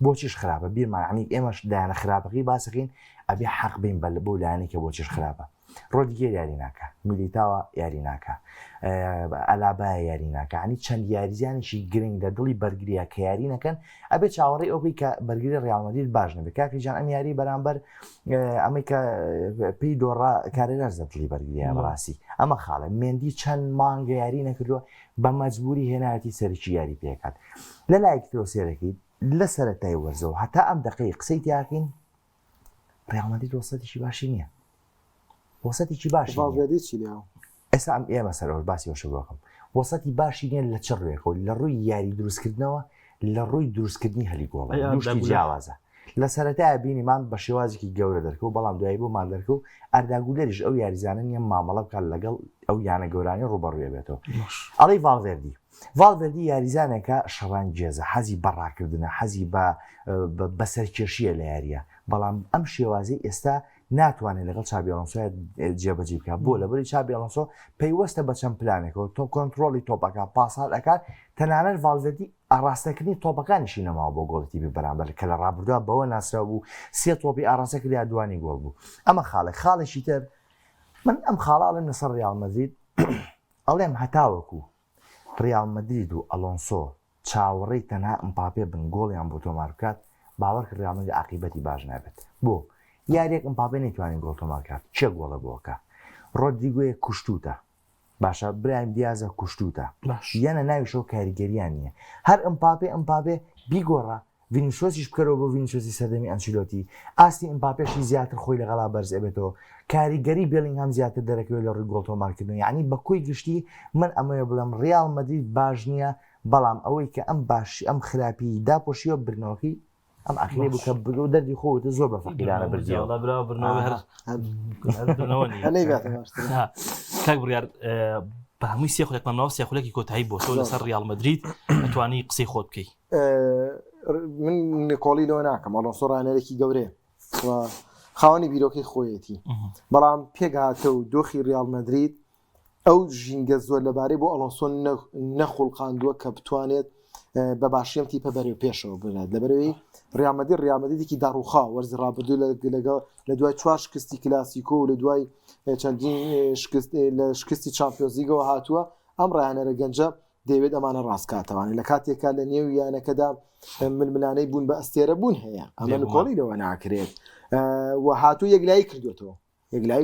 بۆچیش خراپە بیرمانعنی ئێمەش دایانە خراپەکەی باسەکەین ئەبێ حەق بین بۆ لایەنێکە بۆچیش خراپە ڕۆدیگەر یاری ناکە میلیتاوە یاری ناکە ئەلابایە یاری ناکە عنی چەند یاریزانێکی گرنگ لە دڵی بەرگریە کە یاری نەکەن ئەبێ چاوەڕێی ئەوی کە بەرگری ڕیال مەدرید باش نەبێت کاکیجان ئەم یاری بەرامبەر ئەمەی کە پێی دۆڕا کارێنەر دڵی بەرگریە بەڕاستی ئەمە خاڵە مێندی چەند مانگە یاری نەکردووە بە مەجبوری هێناتی سەرکی یاری پێکات لە لایەکی تۆ سێرەکەی لە سەرەتای وەرزەوە هەتا ئەم دقەی قسەی تیاکەین ڕێال مەدرید وەسەتێکی باشی نییە وەسەتێکی باشی ڤالڤێردی چی لێوە ئێستا ئەم ئێمە سەرەوە باسی ئەوشە بکەم وەسەتی باشی نییە لە چ ڕوێکەوە لە ڕووی یاری دروستکردنەوە لە ڕووی دروستکردنی هەلی گۆڵ دوشتی جیاوازە لە سەرەتایە بینیمان بە شێوازێکی گەورە دەرکەوت بەڵام دوایی بۆمان دەرکەوت ئەرداگولەریش ئەو یاریزانە نیە مامەڵە بکات لەگەڵ ئەو یانە گەورانی ڕوبەڕوێ بێتەوە ئەڵی ڤالڤێردی یاریزانێکە شەڕان جێزە حەزی بەڕاکردنە حەزی بەسەرکێشیە لە یاریە بەڵام ئەم شێوازی ئێستا ناتوانێت لەگەڵ چابی ئەڵۆنسۆ جێبەجێ بکات بۆ لەبەری چابی ئەڵۆنسۆ پەیوەستە بە چەند پلانێکەوە تۆ کۆنتترۆلی تۆپەکە پاسال ئەکات تەنانەت ڤالڤێردی ئاڕاستەکردنی تۆپەکانیشی نەماوە بۆ گۆڵی بەرامبەر کە لە ڕابردووە بەوە ناسرا بوو سێ تۆپی ئاڕاستە کرد یا دوانی گۆڵ بوو ئەمە خاڵێکی تر من ئەم خاڵاڵم لەسەر ڕیال مەدرید ئەڵێم هەتاوەکو ڕیال مەدرید و ئەلۆنسۆ چاوەڕێی تەنها ئەمپاپێ بن گۆڵیان بۆ تۆمار بکات باوەڕ کرد ڕیال مەدرید عاقیبەتی باش نابێت بۆ یاریێک ئەمپاپێ نەیتوانین گۆڵ تۆمار بکات چێ گۆڵە بۆکە ڕۆدریگۆیە کوشتوتە باشە برایم دیازە کوشتوتە یانە ناویشەوە کاریگەریان نییە هەر ئەمپاپێ بیگۆڕە ڤینیسیۆسیش بکەرەوە بۆ ڤینیسیۆسی سەردەمی ئەنچیلۆتی ئاستی ئەمپاپێشی زیاتر خۆی لەگەڵا بەرز ئەبێتەوە کاریگەری بێلینگهام زیاتر دەرەکەوێت لە ڕووی گۆڵ تۆمارکردن یعنی بە کۆی گشتی من ئەمەیە بڵێم ڕیال مەدرید باش نییە بەڵام ئەوەی کە ئەم باشی ئەم خراپی داپۆشیوە برنەوەکی ئەم ئەخیری بکە بۆ دەردی خۆوتە زۆر بە فەقیرانە بردیەوە کاک بڕیار بە هەمووی سێ خولێکمانەوە سێ خولێکی کۆتایی بۆ تۆ لەسەر ڕیال مەدرید ئەتوانی قسەی خۆت بکەیت من نێکۆڵی لەوە ناکەم ئەڵۆنسۆ ڕانەرێکی گەورەیە خاوەنی بیرۆکەی خۆیەتی بەڵام پێکهاتە و دۆخی ڕیال مەدرید ئەو ژینگە زۆر لەبارەی بۆ ئەلۆنسۆ نەخوڵقاندووە کە بتوانێت بە باشیم تیپە بەرەو پێشەوە بێت لەبەرەوەی ڕیامەدیێکی داڕوخا وەرزی ڕابردوو لە دوای 4 شکستی کلاسیکۆ و لە دوای چەندین لە شکستی چامپیۆنزیگەوە هاتووە ئەم ڕایانەرە گەنجە دەیەوێت ئەمانە ڕاستکاتەوانی لە کاتێکا لە نێو یانەکەدا ململانەی بوون بە ئەستێرە بوون هەیە ئەمە نکۆڵی لەوە ناکرێت و هاتوو یەکلایی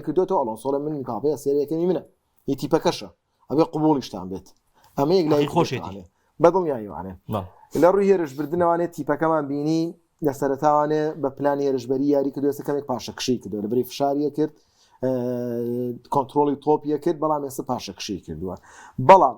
کردوێتەوە ئەلۆنسۆ من کاپەیە سێرەکەمی منە هی تیپەکەشە ئەبێ قبوڵیشتان بێت ئەمە یەکلایی خۆشێتی بەدڵ یاوانێ لە ڕووی هێرشبردنەوانێت تیپەکەمان بینی لە سەرەتاوانێ بە پلانی هێرشبەری یاری کردوێسە کەمێک پاشەکشی کردو لە بەری فشاریە کرد کۆنتترۆلی تۆپیە کرد بەڵام ئێستا پاشەکشی کردووە بەڵام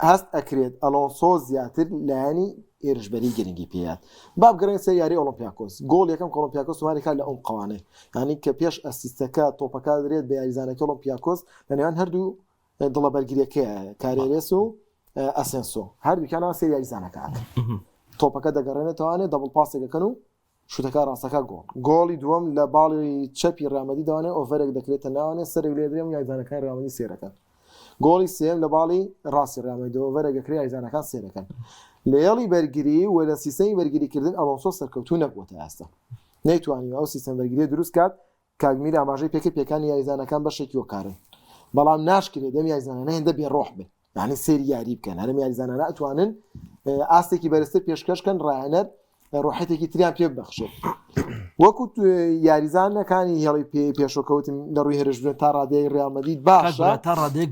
هەست ئەکرێت ئەلۆنسۆ زیاتر لایانی هێرشبەری گرنگی پێیات بابگەڕێن سەر یاری ئۆلۆمپیاکۆس گۆڵ یەکەم ئۆلۆمپیاکۆس وانێکا لە ئەم قەوانەی یعنی کە پێش ئەسیستەکە تۆپەکە دەرێت بە یاریزانەکە ئۆلۆمپیاکۆس لە نێوان هەردوو دڵە بەرگریەکەیە کارێرێس و ئەسنسۆ هەردووکیانەوە سێ یاریزانەکات تۆپەکە دەگەڕێنێتوانێت دەبڵ پاسێکەکەن و شوتەکە ڕاستەکە گۆڵی دووەم لە باڵی چەپی ڕامەدی داوانێت ئۆڤەرێک دەکرێتە ناوانێت سەرێک لێ درێم یاریزانەکان ڕامەدی سێرەکە گۆڵی سێم لە باڵی ڕاستی ڕامەدی ئۆڤەرێکەکرێت یاریزانەکان سێرەکەن لە یاڵی بەرگری و لە سیستەمی بەرگریکردن ئەلۆنسۆ سەرکەوتوو نەبووتە ئێستا نەیتوانی ئەو سیستەم بەرگری دروست کات کاگمیر ئاماژەی پێکانی یاریزانەکان بەشێکی وەکارن بەڵام ناشکرێت دەم یاریزانانە هێندە بێڕۆح بن یعنی سێری یاری بکەن هەرم یاریزانانە ئەتوانن ئاستێکی بەرزتر پێشکەشکەن ڕایەنەر ڕۆحەتێکی تریان پێ ببەخشێت وەکو یاریزانەکانی هێڵی پێشۆکەوتم لە ڕووی هێرشبردن تا ڕادەیەک ڕیال مەدرید باشە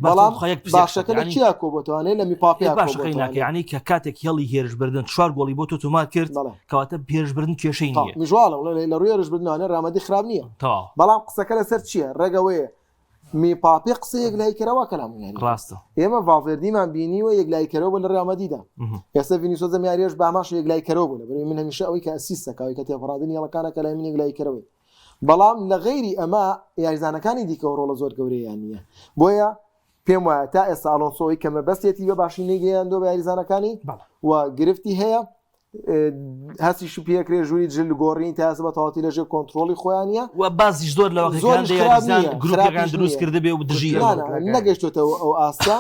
بەڵام باشەکە لە چیا کۆبەتوانێت لە میپاپیا باشەکەی ناکە یعنی کە کاتێک هێڵی هێرشبردن 4 گۆڵی بۆ تۆ تۆمار کرد کەواتە هێرشبردن کێشەی نییە میژواڵم لە ڕووی هێرشبردنانە ڕامەدی خراپ نییە بەڵام قسەکە لەسەر چییە ڕێگەوەیە میپاپی قسە یەکلایکەرەوە کەلام ڕاستە ئێمە ڤالڤێردیمان بینیوە یەکلایکەرەوە بە لە ڕامەدیدا ئێستا ڤینیسیۆس زەمیاریێش باماش یەکلایکەرەوە بوو لەبەرەوەی من هەمیشە ئەوەی کە ئەسیستەکەوەی کە تێپەڕاندنی هێڵەکانە کە لای من یەکلایکەرەوەی بەڵام لە غەیری ئەمە یاریزانەکانی دیکەەوە ڕۆڵە زۆر گەورەیان نییە بۆیە پێم وایە تا ئێستا ئەلۆنسۆی کە مەبەستێتی بە باشی نەگەیاندۆ بە یاریزانەکانی و گرفتی هەیە هەستی شوپیەکرێ ژووری جل گۆڕین تا ئێستا بە تەواوەتی لەژێر کۆنتترۆلی خۆیانە و بازیش زۆر لەوەکان گروپەکان دروست کردە بێ و دژی نەگەشتێتەوە ئەو ئاستا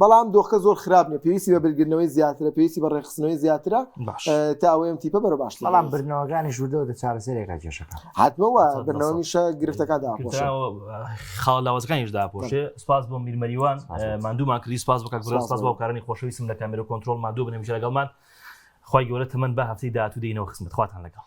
بەڵام دۆخەکە زۆر خراپ نیە پێویستی بە بەرگردنەوەی زیاترە پێویستی بە ڕێخستنەوەی زیاترە تا ئەوەم تیپە بەرە باش بەڵام برنەوەکانی ژوودەوە دە چارەسەرێکا کێشەکە حتمەوە برنەوەمیشە گرفتەکان داپۆشە خاڵاوەزەکانیش داپۆشێ سپاس بۆ میرمەریوان ماندوومان کردی سپاس بۆ کاک سپاس بۆ کارانی خۆشەویستم لە کامێرە کۆنتترۆل ماندوو بنەمیشە لەگەڵمان خی گەورە تەمەند بە هەفتەی داهاتوو دێنەوە خزمەت خواتان لەگەڵ